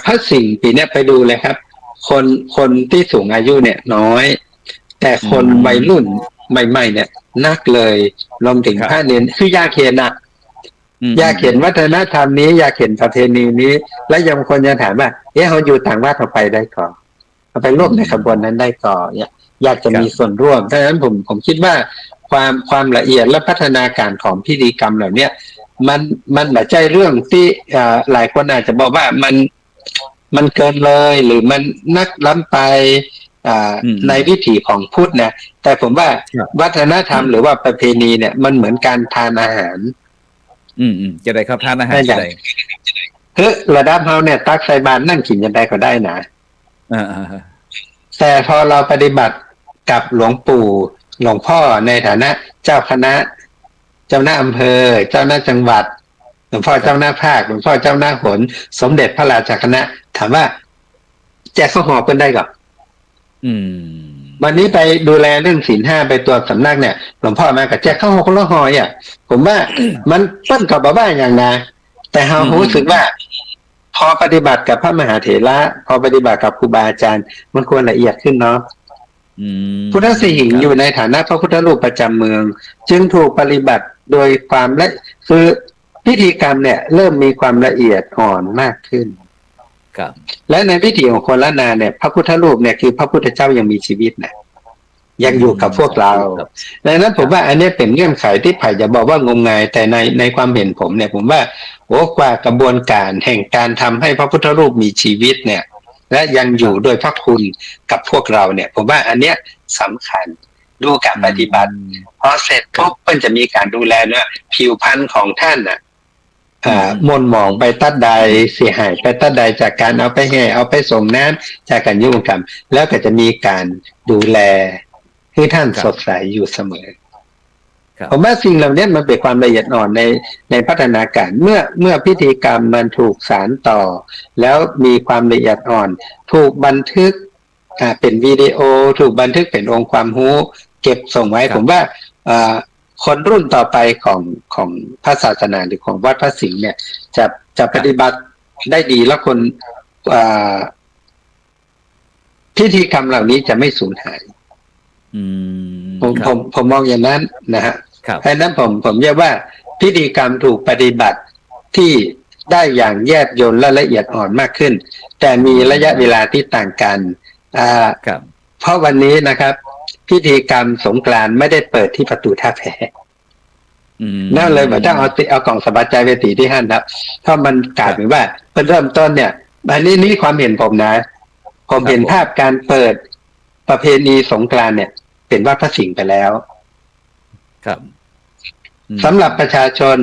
พระสิงห์ปีนี้ไปดูเลยครับคนที่สูงอายุเนี่ยน้อยแต่คนวัยรุ่นใหม่ๆเนี่ยนักเลยรวมถึงพระเนรคืออยากเห็นอยากเห็นวัฒนธรรมนี้อยากเห็นประเพณีนี้และยังคนจะถามว่าเขาอยู่ต่างวัดเขาไปได้ก่อนเขาไปร่วมในขบวนนั้นได้ก่อนอยากจะมีส่วนร่วมดังนั้นผมคิดว่าความละเอียดและพัฒนาการของพิธีกรรมเหล่านี้มันไม่ใช่เรื่องที่หลายคนอาจจะบอกว่ามันเกินเลยหรือมันนักล้ำไปในวิถีของพุทธนะแต่ผมว่าวัฒนธรรมหรือว่าประเพณีเนี่ยมันเหมือนการทานอาหารจะได้ครับทานอาหารจะได้คือระดับเฮาเนี่ยตักใส่บาตรนั่งกินยังไงก็ได้นะแต่พอเราปฏิบัติกับหลวงปู่หลวงพ่อในฐานะเจ้าคณะเจ้าหน้าอำเภอเจ้าหน้าจังหวัดหลวงพ่อเจ้าหน้าภาคหลวงพ่อเจ้าหน้าหนสมเด็จพระราชคณะถามว่าแจกข้าวหอมกันได้ก่อนวันนี้ไปดูแลเรื่องศีล 5ไปตัวสำนักเนี่ยหลวงพ่อมากับแจกข้าวหอมคนละห่อผมว่ามันต้นกับบ้าอย่างนะแต่เรารู้สึกว่า พอปฏิบัติกับพระมหาเถระพอปฏิบัติกับครูบาอาจารย์มันควรละเอียดขึ้นเนาะพุทธสิหิงค์อยู่ในฐานะพระพุทธรูปประจำเมือง จึงถูกปฏิบัติโดยความละคือพิธีกรรมเนี่ยเริ่มมีความละเอียดอ่อนมากขึ้น ครับ และในพิธีของคนละนาเนี่ยพระพุทธรูปเนี่ยคือพระพุทธเจ้ายังมีชีวิตนะยังอยู่กับพวกเราดังนั้นผมว่าอันนี้เป็นเงื่อนไขที่ไผ่จะบอกว่างมงายแต่ในความเห็นผมเนี่ยผมว่าโอ้กว่ากระบวนการแห่งการทำให้พระพุทธรูปมีชีวิตเนี่ยและยังอยู่โดยพระคุณกับพวกเราเนี่ยผมว่าอันเนี้ยสำคัญดูการปฏิบัติพอเสร็จปุ๊บมันจะมีการดูแลเนี่ยผิวพรรณของท่านน่ะมนหมองไปตัดใดเสียหายไปตัดใดจากการเอาไปแห่เอาไปส่งน้ำจากการยุ่งกรรมแล้วก็จะมีการดูแลให้ท่านสดใสอยู่เสมอผมว่าสิ่งเหล่านี้มันเป็นความละเอียดอ่อนในพัฒนาการเมื่อพิธีกรรมมันถูกสานต่อแล้วมีความละเอียดอ่อนถูกบันทึกเป็นวิดีโอถูกบันทึกเป็นองค์ความรู้เก็บส่งไว้ผมว่าคนรุ่นต่อไปของพระศาสนาหรือของวัดพระสิงห์เนี่ยจะปฏิบัติได้ดีแล้วคนพิธีกรรมเหล่านี้จะไม่สูญหายผมมองอย่างนั้นนะฮะเพราะนั้นผมเรียกว่าพิธีกรรมถูกปฏิบัติที่ได้อย่างแยบยลและละเอียดอ่อนมากขึ้นแต่มีระยะเวลาที่ต่างกันเพราะวันนี้นะครับพิธีกรรมสงกรานต์ไม่ได้เปิดที่ประตูท่าแพนั่นเลยเหมือนถ้าเอากล่องสบายใจไปตีที่ห้างครับถ้ามันกลายเป็นว่าเริ่มต้นเนี่ยอันนี้ความเห็นผมนะผมเห็นภาพการเปิดประเพณีสงกรานต์เนี่ยเป็นวัดพระสิงห์ไปแล้วครับสำหรับประชาชน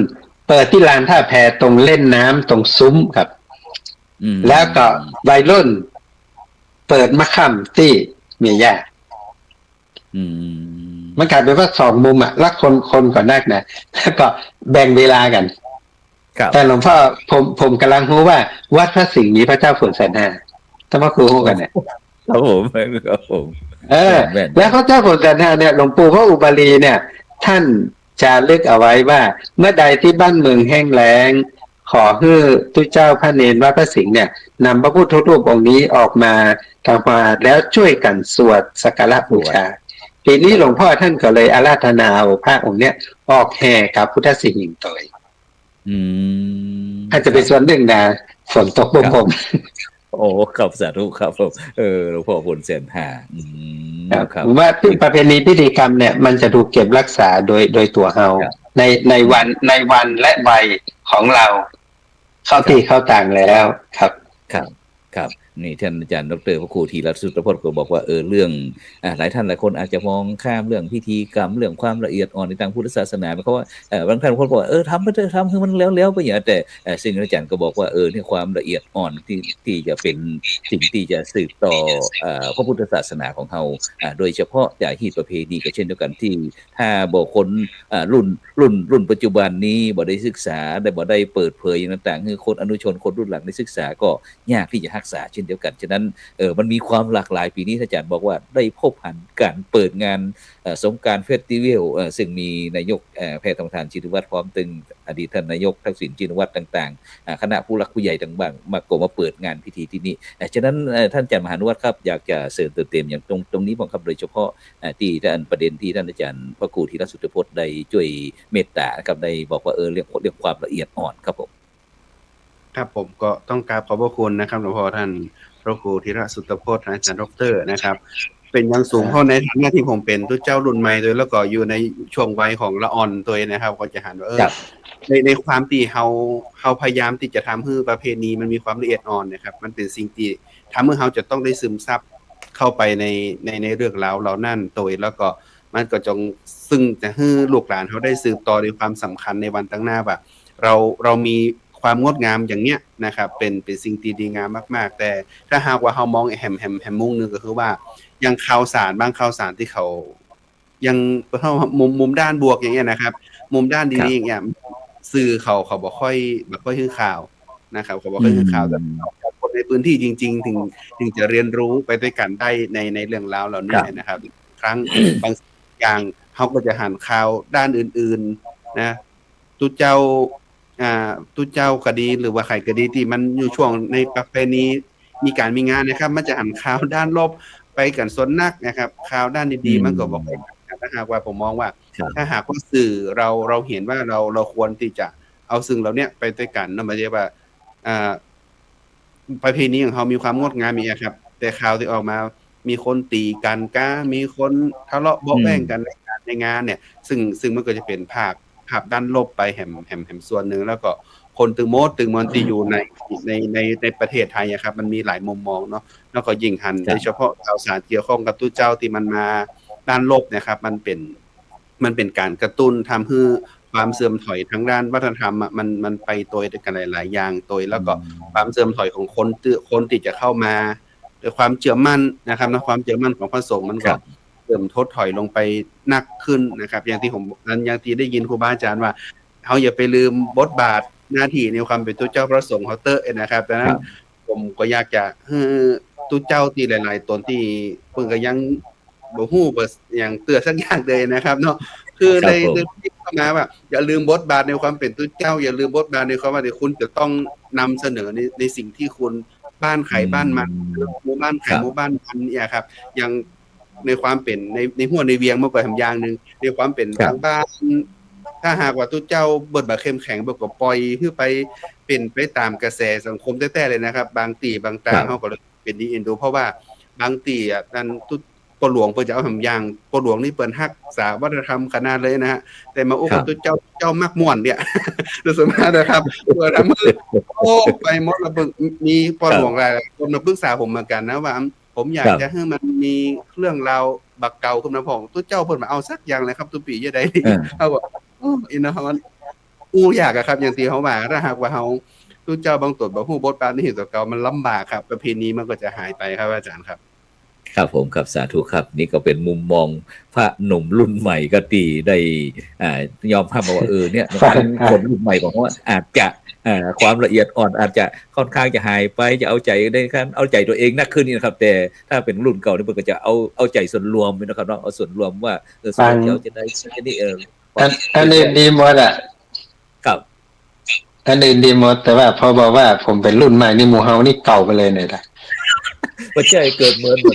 เปิดที่ลานท่าแพตรงเล่นน้ำตรงซุ้มครับแล้วก็วัยรุ่นเปิดมะค่ำที่เมียย่ามันกลายเป็นว่าสองมุมอะแล้วคนก่อนนักนะแล้วก็แบ่งเวลากันแต่หลวงพ่อผมกำลังรู้ว่าวัดพระสิงห์มีพระเจ้าฝนแสนห้าถ้ามาครูรู้กันเนี่ยครับผมแล้วพระเจ้าฝนแสนห้าเนี่ยหลวงปู่พระอุบาลีเนี่ยท่านจะลึกเอาไว้ว่าเมื่อใดที่บ้านเมืองแห้งแล้งขอให้ทุเจ้าพระเนรวัดพระสิงห์เนี่ยนำพระพุทธรูปองค์นี้ออกมาทำความสะอาดแล้วช่วยกันสวดสักการะบูชาปีนี้หลวงพ่อท่านก็เลยอาราธนาเอาพระองค์เนี้ยออกแห่กับพุทธสิหิงโตยอาจจะเป็นส่วนหนึ่งนะฝนตกบ่มโอ้ครับสาธุครับหลวงพ่อฝนแสนห้าครับผมว่าประเพณีพิธีกรรมเนี่ยมันจะถูกเก็บรักษาโดยตัวเราในวันและวัยของเราเข้าที่เข้าต่างแล้วครับนี่ท่านอาจารย์ดร.พระครูธีรสุตพจน์ก็บอกว่าเรื่องหลายท่านหลายคนอาจจะมองข้ามเรื่องพิธีกรรมเรื่องความละเอียดอ่อนในทางพุทธศาสนาเพราะว่าบางท่านคนบอกทำไปเถอะทำให้มันแล้วไปอย่างแต่ซึ่งอาจารย์ก็บอกว่านี่ความละเอียดอ่อนที่จะเป็นสิ่งที่จะสืบต่อพระพุทธศาสนาของเราโดยเฉพาะจากฮีตประเพณีก็เช่นเดียวกันที่ถ้าบอกคนรุ่นปัจจุบันนี้บ่ได้ศึกษาบ่ได้เปิดเผยต่างๆคือคนอนุชนคนรุ่นหลังได้ศึกษาก็ยากที่จะรักษาเช่นเดียวกันฉะนั้นมันมีความหลากหลายปีนี้อาจารย์บอกว่าได้พบหันการเปิดงานสงกรานต์เฟสติวัลซึ่งมีนายกแพทย์ธรรมทานชินวัตรพร้อมตึงอดีตท่านนายกทักษิณชินวัตรต่างๆคณะผู้หลักผู้ใหญ่ต่างๆมาเปิดงานพิธีที่นี้ฉะนั้นท่านอาจารย์มหานุวัฒน์ครับอยากจะเสริมเติมเต็มอย่างตรงนี้บ้างครับโดยเฉพาะที่ท่านประเด็นที่ท่านอาจารย์พระครูธีรสุตพจน์ได้ช่วยเมตตาครับได้บอกว่าเรื่องความละเอียดอ่อนครับผมครับผมก็ต้องกราบขอบพระคุณนะครับหลวงพ่อท่านพระครูธีรสุตพจน์อาจารย์ดร.นะครับเป็นอย่างสูงเพราะในฐานะที่ผมเป็นตัวเจ้ารุ่นใหม่ตัวแล้วก็อยู่ในช่วงวัยของละอ่อนตัวนะครับก็จะหันว่าในความที่เขาพยายามที่จะทำให้ประเพณีมันมีความละเอียดอ่อนนะครับมันเป็นสิ่งที่ทำให้เขาจะต้องได้ซึมซับเข้าไปในเรื่องราวเหล่านั้นตัวแล้วก็มันก็จงซึ่งจะให้ลูกหลานเขาได้สืบต่อในความสำคัญในวันข้างหน้าว่าเรามีความงดงามอย่างเนี้ยนะครับเป็นสิ่งที่ดีงามมากๆแต่ถ้าหากว่าเรามองแหมมุมนึงก็คือว่ายังข่าวสารบางข่าวสารที่เขายังมุมด้านบวกอย่างเงี้ยนะครับมุมด้านดีๆอย่างเงี้ยสื่อเขาบ่ค่อยคือข่าวนะครับเขาบ่ค่อยคือข่าวแต่คนในพื้นที่จริงๆถึงจะเรียนรู้ไปด้วยกันได้ในเรื่องราวเหล่านี้นะครับครั้งบางอย่างเขาก็จะหันข่าวด้านอื่นๆนะตุเจ้า ตู้เจ้าก็ดีหรือว่าใครก็ดีที่มันอยู่ช่วงในประเพณีมีการมีงานนะครับ มันจะหันข่าวด้านลบไปกันส่วนนักนะครับข่าวด้านดีๆมันก็บอกไปถ้าหากว่าผมมองว่า ถ้าหากว่าสื่อเราเห็นว่าเราควรที่จะเอาสิ่งเหล่านี้ไปด้วยกันนั่นหมายถึงว่าประเพณีของเขามีความงดงามมีครับแต่ข่าวที่ออกมามีคนตีกันมีคนทะเลาะเบาะแว้งกันในงานเนี่ยซึ่งมันก็จะเป็นภาพด้านลบไปแหมส่วนหนึ่งแล้วก็คนตึงมอนที่อยู่ในประเทศไทยครับมันมีหลายมุมมองเนาะแล้วก็ยิ่งหันโดยเฉพาะข่าวสารเกี่ยวข้องกับตู้เจ้าที่มันมาด้านลบนะครับมันเป็นการกระตุ้นทำให้ความเสื่อมถอยทางด้านวัฒนธรรมมันไปโดยกันหลายๆอย่างโดยแล้วก็ความเสื่อมถอยของคนที่จะเข้ามาด้วยความเชื่อมั่นนะครับนะความเชื่อมั่นของพระสงฆ์มันก็เริ่มถดถอยลงไปหนักขึ้นนะครับอย่างที่ได้ยินครูบาอาจารย์ว่าเขาอย่าไปลืมบทบาทหน้าที่ในความเป็นตัวเจ้าพระสงฆ์เขานะครับดังนั้นผมก็อยากจะตัวเจ้าที่หลายๆตนที่เพิ่งก็ยังบ่ฮู้บ่อย่างเตือนสักอย่างเลยนะครับเนาะคือในที่เข้ามาว่าอย่าลืมบทบาทในความเป็นตัวเจ้าอย่าลืมบทบาทในความว่าคุณจะต้องนำเสนอในสิ่งที่คุณบ้านไขบ้านมันหมู่บ้านไขหมู่บ้านมันเนี่ยครับอย่างในความเป็นในหัวในเวียงมาก่อนทำอย่างนึงในความเป็นทางบ้านถ้าหากว่าตัวเจ้าบทบาทเข้มแข็งบ่ก็ปล่อยคือไปเป็นไปตามกระแสสังคมแท้ๆเลยนะครับบางตีบางตาเฮาก็เลยเป็นดีเอ็นดูเพราะว่าบางตีอ่ะนั่นปหลวงเพิ่นจะเอาทำอย่างปหลวงนี่เปิ้นรักษาวัฒนธรรมขนาดเลยนะฮะแต่มาโอ้กับตัวเจ้ามักม่วนเนี่ยรู้สึกว่านะครับตัวทำมือโอ้ไปหมดแล้วมีปหลวงหลายคนมาปรึกษาผมเหมือนกันนะว่าผมอยากจะให้มันมีเรื่องราวบักเก่าขึ้นมาพ้องตัวเจ้าเพิ่นมาเอาสักอย่างเลยครับตัวปีจะได้เฮาบอกโอ้อินนะมันอยากอะครับอย่างที่เฮาว่าถ้าหากว่าเฮาตัวเจ้าบางตนบ่ฮู้บทบาทนี้ตัวเก่ามันลำบากครับประเพณีมันก็จะหายไปครับอาจารย์ครับครับผมครับสาธุครับนี่ก็เป็นมุมมองพระหนุ่มรุ่นใหม่ก็ตีได้ยอมรับว่าเนี่ยคนรุ่นใหม่บอกว่าอาจจะความละเอียดอ่อนอาจจะค่อนข้างจะหายไปจะเอาใจได้ขั้นเอาใจตัวเองนักขึ้นนี่นะครับแต่ถ้าเป็นรุ่นเก่านี่มันก็จะเอาใจส่วนรวมนะครับเนาะเอาส่วนรวมว่าส่วนเดียวจะได้นี่อันนี้ดีหมดอ่ะครับอันนี้ดีหมดแต่ว่าพอบอกว่าผมเป็นรุ่นใหม่นี่หมู่เฮานี่เก่าไปเลยเนี่ยนะไม่ใช่เกิดเมินหมด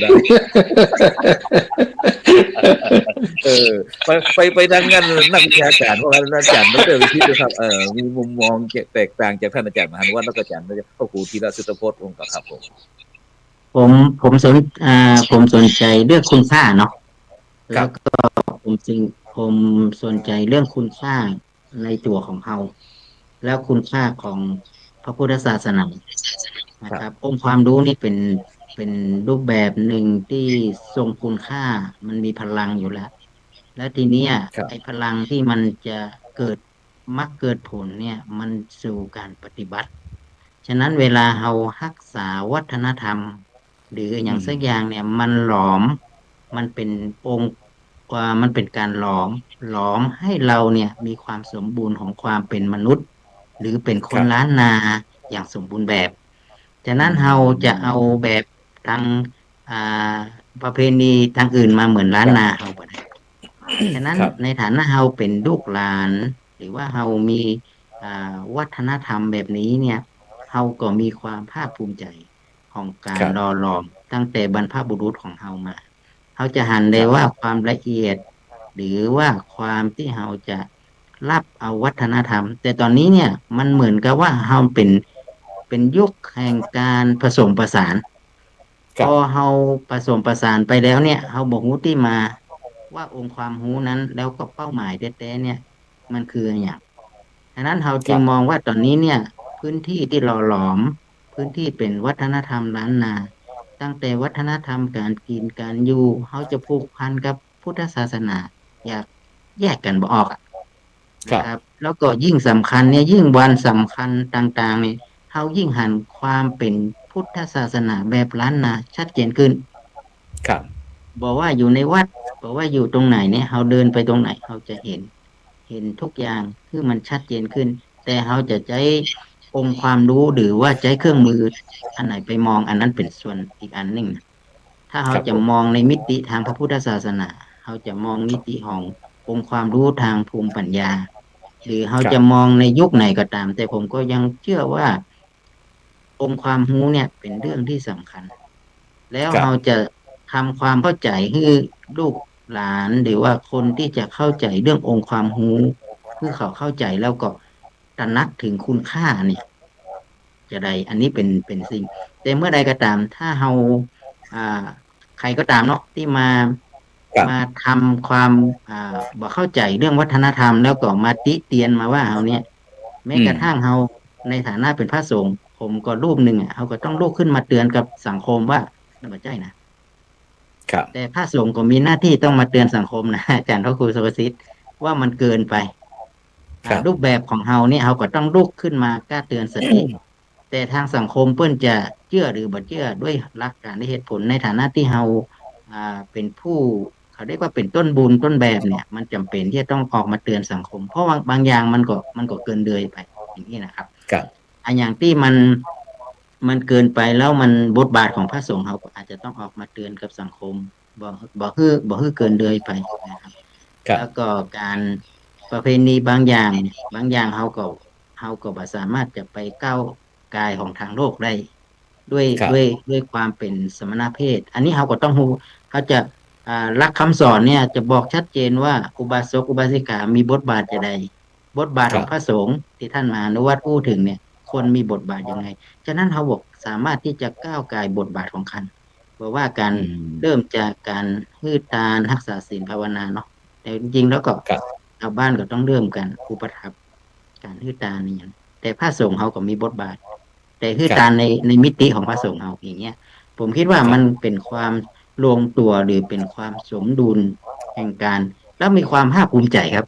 ไปทางงานนักวิชาการเพราะว่าอาจารย์ดร.วิชิตนะครับมีมุมมองแตกต่างจากท่านอาจารย์มหานุวัฒน์และอาจารย์พ่อครูธีรสุทธพจน์องค์ครับผมสนใจเรื่องคุณค่าเนาะแล้วก็ผมสนใจเรื่องคุณค่าในตัวของเราแล้วคุณค่าของพระพุทธศาสนานะครับองค์ความรู้นี่เป็นรูปแบบหนึ่งที่ทรงคุณค่ามันมีพลังอยู่แล้วแล้วทีนี้ไอ้พลังที่มันจะเกิดเกิดผลเนี่ยมันสู่การปฏิบัติฉะนั้นเวลาเรารักษาวัฒนธรรมหรืออย่างสักอย่างเนี่ยมันหลอมมันเป็นองค์มันเป็นการหลอมให้เราเนี่ยมีความสมบูรณ์ของความเป็นมนุษย์หรือเป็นคนล้านนาอย่างสมบูรณ์แบบฉะนั้นเราจะเอาแบบทางประเพณีทางอื่นมาเหมือนล้านนาเราบ่ได้ฉะนั้นในฐานะเราเป็นลูกหลานหรือว่าเรามีวัฒนธรรมแบบนี้เนี่ยเราก็มีความภาคภูมิใจของการหล่อหลอมตั้งแต่บรรพบุรุษของเรามาเราจะหันได้ว่าความละเอียดหรือว่าความที่เราจะรับเอาวัฒนธรรมแต่ตอนนี้เนี่ยมันเหมือนกับว่าเราเป็นยุคแห่งการผสมผสานพอเราผสมผสานไปแล้วเนี่ยเราบอกฮู้ที่มาว่าองค์ความรู้นั้นแล้วก็เป้าหมายแท้ๆเนี่ยมันคืออย่างฉะนั้นเราจึงมองว่าตอนนี้เนี่ยพื้นที่ที่หล่อหลอมพื้นที่เป็นวัฒนธรรมล้านนาตั้งแต่วัฒนธรรมการกินการอยู่เขาจะผูกพันกับพุทธศาสนาอยากแยกกันบ่ออกนะครับแล้วก็ยิ่งสำคัญเนี่ยยิ่งวันสำคัญต่างๆเนี่ยเขายิ่งหันความเป็นพุทธศาสนาแบบล้านนาชัดเจนขึ้นครับบอกว่าอยู่ในวัดบอกว่าอยู่ตรงไหนเนี่ยเขาเดินไปตรงไหนเขาจะเห็นทุกอย่างคือมันชัดเจนขึ้นแต่เขาจะใช้องค์ความรู้หรือว่าใช้เครื่องมืออันไหนไปมองอันนั้นเป็นส่วนอีกอันหนึ่งถ้าเขาจะมองในมิติทางพระพุทธศาสนาเขาจะมองมิติขององค์ความรู้ทางภูมิปัญญา หรือเราจะมองในยุคไหนก็ตาม แต่ผมก็ยังเชื่อว่าองค์ความรู้เนี่ยเป็นเรื่องที่สำคัญ แล้วเราจะทำความเข้าใจให้ลูกหลานหรือว่าคนที่จะเข้าใจเรื่ององค์ความรู้คือเขาเข้าใจแล้วก็ตระหนักถึงคุณค่าเนี่ย จะได้อันนี้เป็นสิ่ง แต่เมื่อใดก็ตาม ถ้าเราใครก็ตามเนาะที่มาทำความบ่เข้าใจเรื่องวัฒนธรรม แล้วก็มาติเตียนมาว่าเราเนี่ย แม้กระทั่งเราในฐานะเป็นพระสงฆ์ผมก็รูปหนึ่งเราก็ต้องลุกขึ้นมาเตือนกับสังคมว่าไม่ใช่นะ แต่พระสงฆ์ก็มีหน้าที่ต้องมาเตือนสังคมนะ อาจารย์พระครูสุภสิทธิ์ว่ามันเกินไปรูปแบบของเราเนี่ยเราก็ต้องลุกขึ้นมากล้าเตือนสติ แต่ทางสังคมเพิ่นจะเชื่อหรือบ่เชื่อด้วยหลักการและเหตุผลในฐานะที่เราเป็นผู้เขาเรียกว่าเป็นต้นบุญต้นแบบเนี่ย มันจำเป็นที่จะต้องออกมาเตือนสังคม เพราะว่าบางอย่างมันก็เกินเลยไปอย่างนี้นะครับอันอย่างที่มันเกินไปแล้วมันบทบาทของพระสงฆ์เราก็อาจจะต้องออกมาเตือนกับสังคมบ่ฮือเกินเลยไปนะครับแล้วก็การประเพณีบางอย่างเราก็บ่สามารถจะไปก้าวกายของทางโลกได้ด้วยความเป็นสมณเพศอันนี้เราก็ต้องรู้เขาจะหลักคำสอนเนี่ยจะบอกชัดเจนว่าอุบาสกอุบาสิกามีบทบาทจะใดบทบาทของพระสงฆ์ที่ท่านมาอนุวัตพูดถึงเนี่ยคนมีบทบาทยังไงฉะนั้นเราบอกสามารถที่จะก้าวกายบทบาทของคันบอกว่าการเริ่มจากการฮือทานรักษาศีลภาวนาเนาะแต่จริงๆแล้วก็ชาวบ้านก็ต้องเริ่มกันอุปถัมภ์การฮือทานนี่แต่พระสงฆ์เขาก็มีบทบาทแต่ฮือทานในมิติของพระสงฆ์เขาอย่างเงี้ยผมคิดว่ามันเป็นความลงตัวหรือเป็นความสมดุลแห่งการแล้วมีความภาคภูมิใจครับ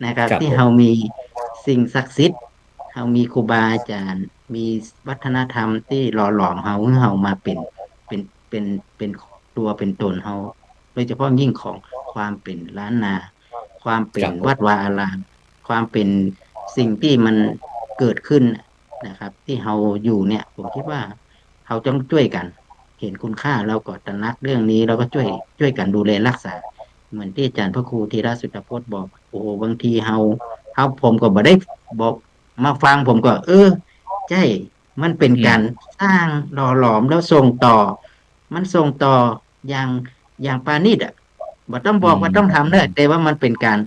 นะครับที่เรามีสิ่งศักดิ์สิทธิ์เรามีครูบาอาจารย์มีวัฒนธรรมที่หล่อหลอมเรามาเป็นตัวเป็นตนเราโดยเฉพาะยิ่งของความเป็นล้านนาความเป็นวัดวาอารามความเป็นสิ่งที่มันเกิดขึ้นนะครับที่เราอยู่เนี่ยผมคิดว่าเราต้องช่วยกันเห็นคุณค่าแล้วก็ตระหนักเรื่องนี้แล้วก็ช่วยกันดูแลรักษาเหมือนที่อาจารย์พระครูธีรสุทธพจน์บอกโอ้บางทีเราผมก็บ่ได้บอกมาฟังผมก็ใช่มันเป็นการสร้างหล่อหลอมแล้วส่งต่อมันส่งต่ออย่างปาณีตบ่ต้องบอกว่าต้องทำเด้อแต่ว่ามันเป็นการ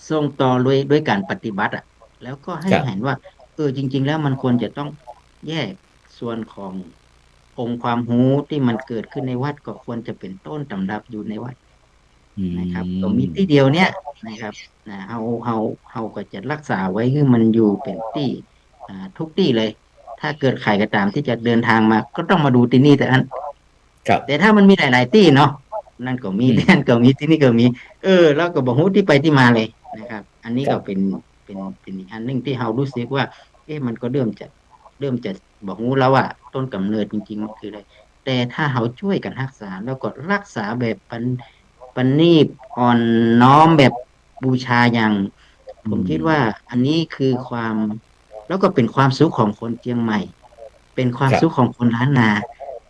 ส่งต่อด้วยการปฏิบัติแล้วก็ให้เห็นว่าจริงๆแล้วมันควรจะต้องแยกส่วนขององค์ความรู้ที่มันเกิดขึ้นในวัดก็ควรจะเป็นต้นตำรับอยู่ในวัดนะครับก็มีที่เดียวเนี่ยนะครับเราก็จะรักษาไว้ให้มันอยู่เป็นที่ทุกที่เลยถ้าเกิดใครก็ตามที่จะเดินทางมาก็ต้องมาดูที่นี่แต่อันแต่ถ้ามันมีหลายๆที่เนาะนั่นก็มีนั่นก็มีที่นี่ก็มีแล้วก็บอกฮู้ที่ไปที่มาเลยนะครับอันนี้ก็เป็นอีกอันนึงที่เรารู้สึกว่ามันก็เริ่มจะบอกฮู้แล้วว่าต้นกำเนิดจริงๆมันคืออะไรแต่ถ้าเราช่วยกันรักษาแล้วก็รักษาแบบปณีตอ่อนน้อมแบบบูชาอย่างผมคิดว่าอันนี้คือความแล้วก็เป็นความสุขของคนเชียงใหม่เป็นความสุขของคนล้านนา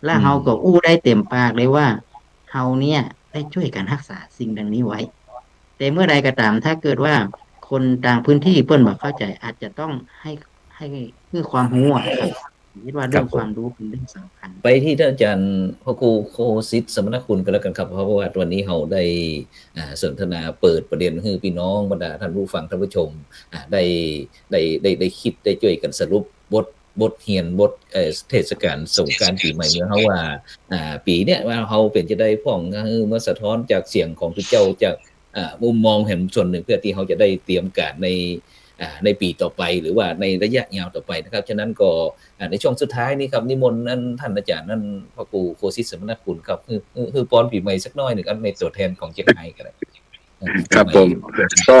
และเราก็อู้ได้เต็มปากเลยว่าเราเนี่ยได้ช่วยกันรักษาสิ่งดังนี้ไว้แต่เมื่อใดก็ตามถ้าเกิดว่าคนต่างพื้นที่เพิ่นบ่เข้าใจอาจจะต้องให้คือความรู้ครับคิดว่าเรื่องความรู้เป็นเรื่องสำคัญไปที่ท่านอาจารย์พระครูโคสิทธิ์สมณคุณกันแล้วกันครับเพราะว่าวันนี้เราได้สนทนาเปิดประเด็นให้พี่น้องบรรดาท่านผู้ฟังท่านผู้ชมได้คิดได้ช่วยกันสรุปบทเรียนบทเทศกาลสงกรานต์ปีใหม่เมื่อเฮาว่าปีเนี้ยว่าเฮาเป็นจะได้พ้องเมื่อสะท้อนจากเสียงของพระเจ้าจากมุมมองเห็นส่วนหนึ่งเพื่อที่เฮาจะได้เตรียมการในปีต่อไปหรือว่าในระยะยาวต่อไปนะครับฉะนั้นก็ในช่วงสุดท้ายนี้ครับนิมนต์ท่านอาจารย์พระครูโคสิทธิ์สมณคุณครับคือป้อนปีใหม่สักน้อยหนึ่งในตัวแทนของเชียงใหม่ก็ได้ครับผมก็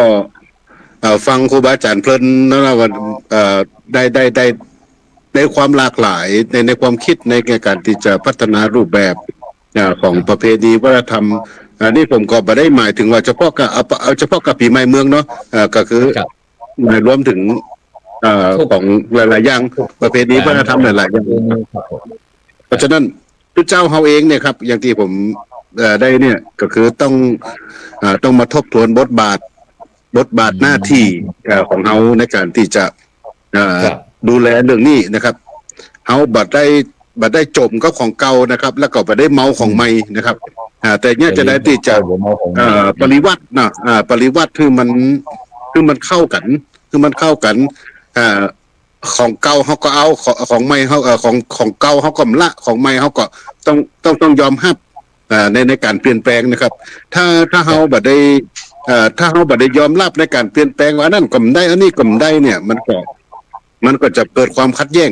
ฟังครูบาอาจารย์เพลินนะว่าได้ความหลากหลายในความคิดในการที่จะพัฒนารูปแบบของประเพณีวัฒนธรรมนี่ผมก็ไม่ได้หมายถึงว่าเฉพาะกับปีใหม่เมืองเนาะก็คือรวมถึงของหลายๆอย่างประเพณีวัฒนธรรมหลายๆอย่างเพราะฉะนั้นพระเจ้าเฮาเองเนี่ยครับอย่างที่ผมได้เนี่ยก็คือต้องมาทบทวนบทบาท บทบาทหน้าที่ของเฮาในการที่จะดูแลเรื่องนี้นะครับเฮาบัดได้จมก็ของเก่านะครับ แล้วก็บัดได้เมาของใหม่นะครับแต่เนี่ยจะได้ที่จะปริวัตินะปริวัติคือมันเข้ากันของเก่าเขาก็เอาของใหม่เขาของเก่าเขาก็ละของใหม่เขาก็ต้องยอมรับในการเปลี่ยนแปลงนะครับถ้าเขาบัดได้ยอมรับในการเปลี่ยนแปลงว่านั่นก็ได้อันนี้ก็ได้เนี่ยมันก็จะเกิดความขัดแย้ง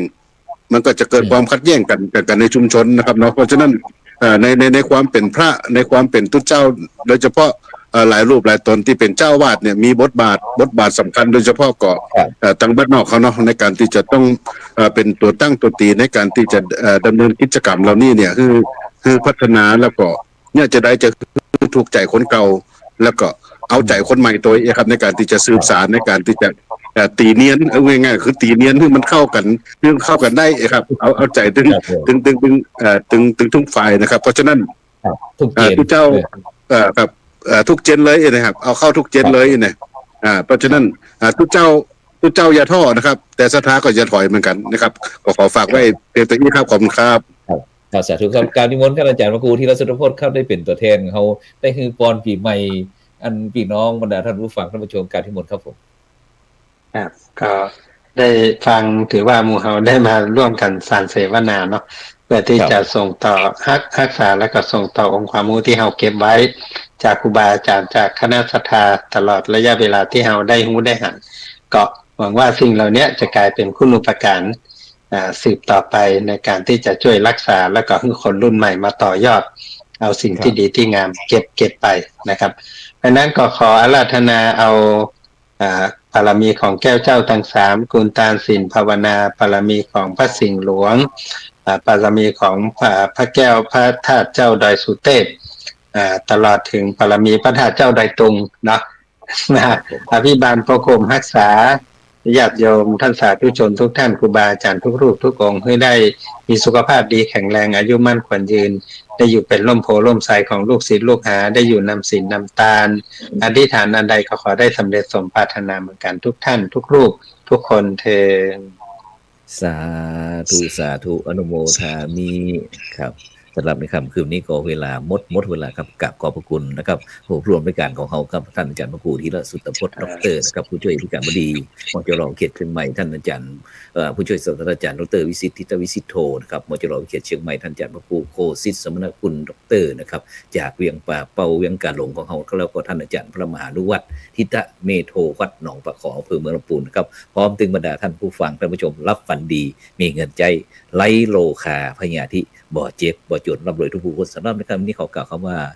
กันในชุมชนนะครับเนาะเพราะฉะนั้นในความเป็นพระในความเป็นตุ๊เจ้าโดยเฉพาะหลายรูปหลายตนที่เป็นเจ้าวาดเนี่ยมีบทบาทสำคัญโดยเฉพาะก็ทางบ้านนอกเขาเนาะในการที่จะต้องเป็นตัวตั้งตัวตีในการที่จะดำเนินกิจกรรมเหล่านี้เนี่ยคือพัฒนาแล้วก็เนี่ยจะถูกใจคนเก่าแล้วก็เอาใจคนใหม่ตัวเองครับในการที่จะสืบสารในการที่จะตีเนียนง่ายๆคือตีเนียนที่มันเข้ากันได้ครับเอาใจถึงทุกฝ่ายนะครับเพราะฉะนั้นทุกเจ้าครับทุกเจนเลยนะครับเอาเข้าทุกเจนเลยเนี่ยเพราะฉะนั้นทุกเจ้าอย่าท้อนะครับแต่ศรัทธาก็อย่าถอยเหมือนกันนะครับขอฝากไว้เพียงแต่นี้ครับขอบคุณครับสาธุครับการนิมนต์ท่านอาจารย์พระครูธีรสุทธพจน์เข้าได้เป็นตัวแทนเขาได้คือปอนปีใหม่อันพี่น้องบรรดาท่านผู้ฟังท่านผู้ชมการนิมนต์ครับผมครับก็ได้ฟังถือว่าหมู่เฮาได้มาร่วมกันสานเสวนาเนาะเพื่อที่จะส่งต่อรักษาและก็ส่งต่อองค์ความรู้ที่เฮาเก็บไว้จากครูบาอาจารย์จากคณะศรัทธาตลอดระยะเวลาที่เฮาได้รู้ได้หันก็หวังว่าสิ่งเหล่านี้จะกลายเป็นคุณูปการสืบต่อไปในการที่จะช่วยรักษาแล้วก็ให้คนรุ่นใหม่มาต่อยอดเอาสิ่งที่ดีที่งามเก็บไปนะครับเพราะนั้นก็ขออาราธนาเอาบารมีของแก้วเจ้าทั้ง3กุณตาลศีลภาวนาบารมีของพระสิงห์หลวงบารมีของพระแก้วพระธาตุเจ้าดอยสุเทพตลอดถึงบารมีพระธาตุเจ้าดอยตุงเนาะอภิบาลประโคมรักษาญาติโยมท่านสาธุชนทุกท่านครูบาอาจารย์ทุกรูปทุกองค์ให้ได้มีสุขภาพดีแข็งแรงอายุมั่นขวัญยืนได้อยู่เป็นร่มโพล่มไทรของลูกศิษย์ลูกหาได้อยู่นำศีลนำทานอธิษฐานอันใดก็ขอได้สำเร็จสมปรารถนาเหมือนกันทุกท่านทุกรูปทุกคนเทอญสาธุอนุโมทามิครับสำหรับในค่ำคืนนี้ก็เวลาหมดเวลาครับกับขอบพระคุณนะครับรวมด้วยการของเขาครับท่านอาจารย์พระครูธีรสุทธพจน์ดรนะครับผู้ช่วยผู้การบดีมจร.เขตเชียงใหม่ท่านอาจารย์ผู้ช่วยศาสตราจารย์ดร.วิสิทธิ์ทิตวิสิทโธนะครับมจร.เขตเชียงใหม่ท่านอาจารย์พระครูโคสิทธิ์สมณคุณดร.นะครับจากเวียงป่าเป่าเวียงกาหลงของเขาแล้วก็ท่านอาจารย์พระมหานุวัฒน์ทิตเมโทวัดหนองปะขออำเภอเมืองลำพูนนะครับพร้อมถึงบรรดาท่านผู้ฟังท่านผู้ชมรับฝันดีมีเงินใจไร้โลคาพญาธิบ่เจ็บบ่จนร่ำรวยทุกผู้คนสำหรับในครั้งนี้ขอกล่าวคำว่า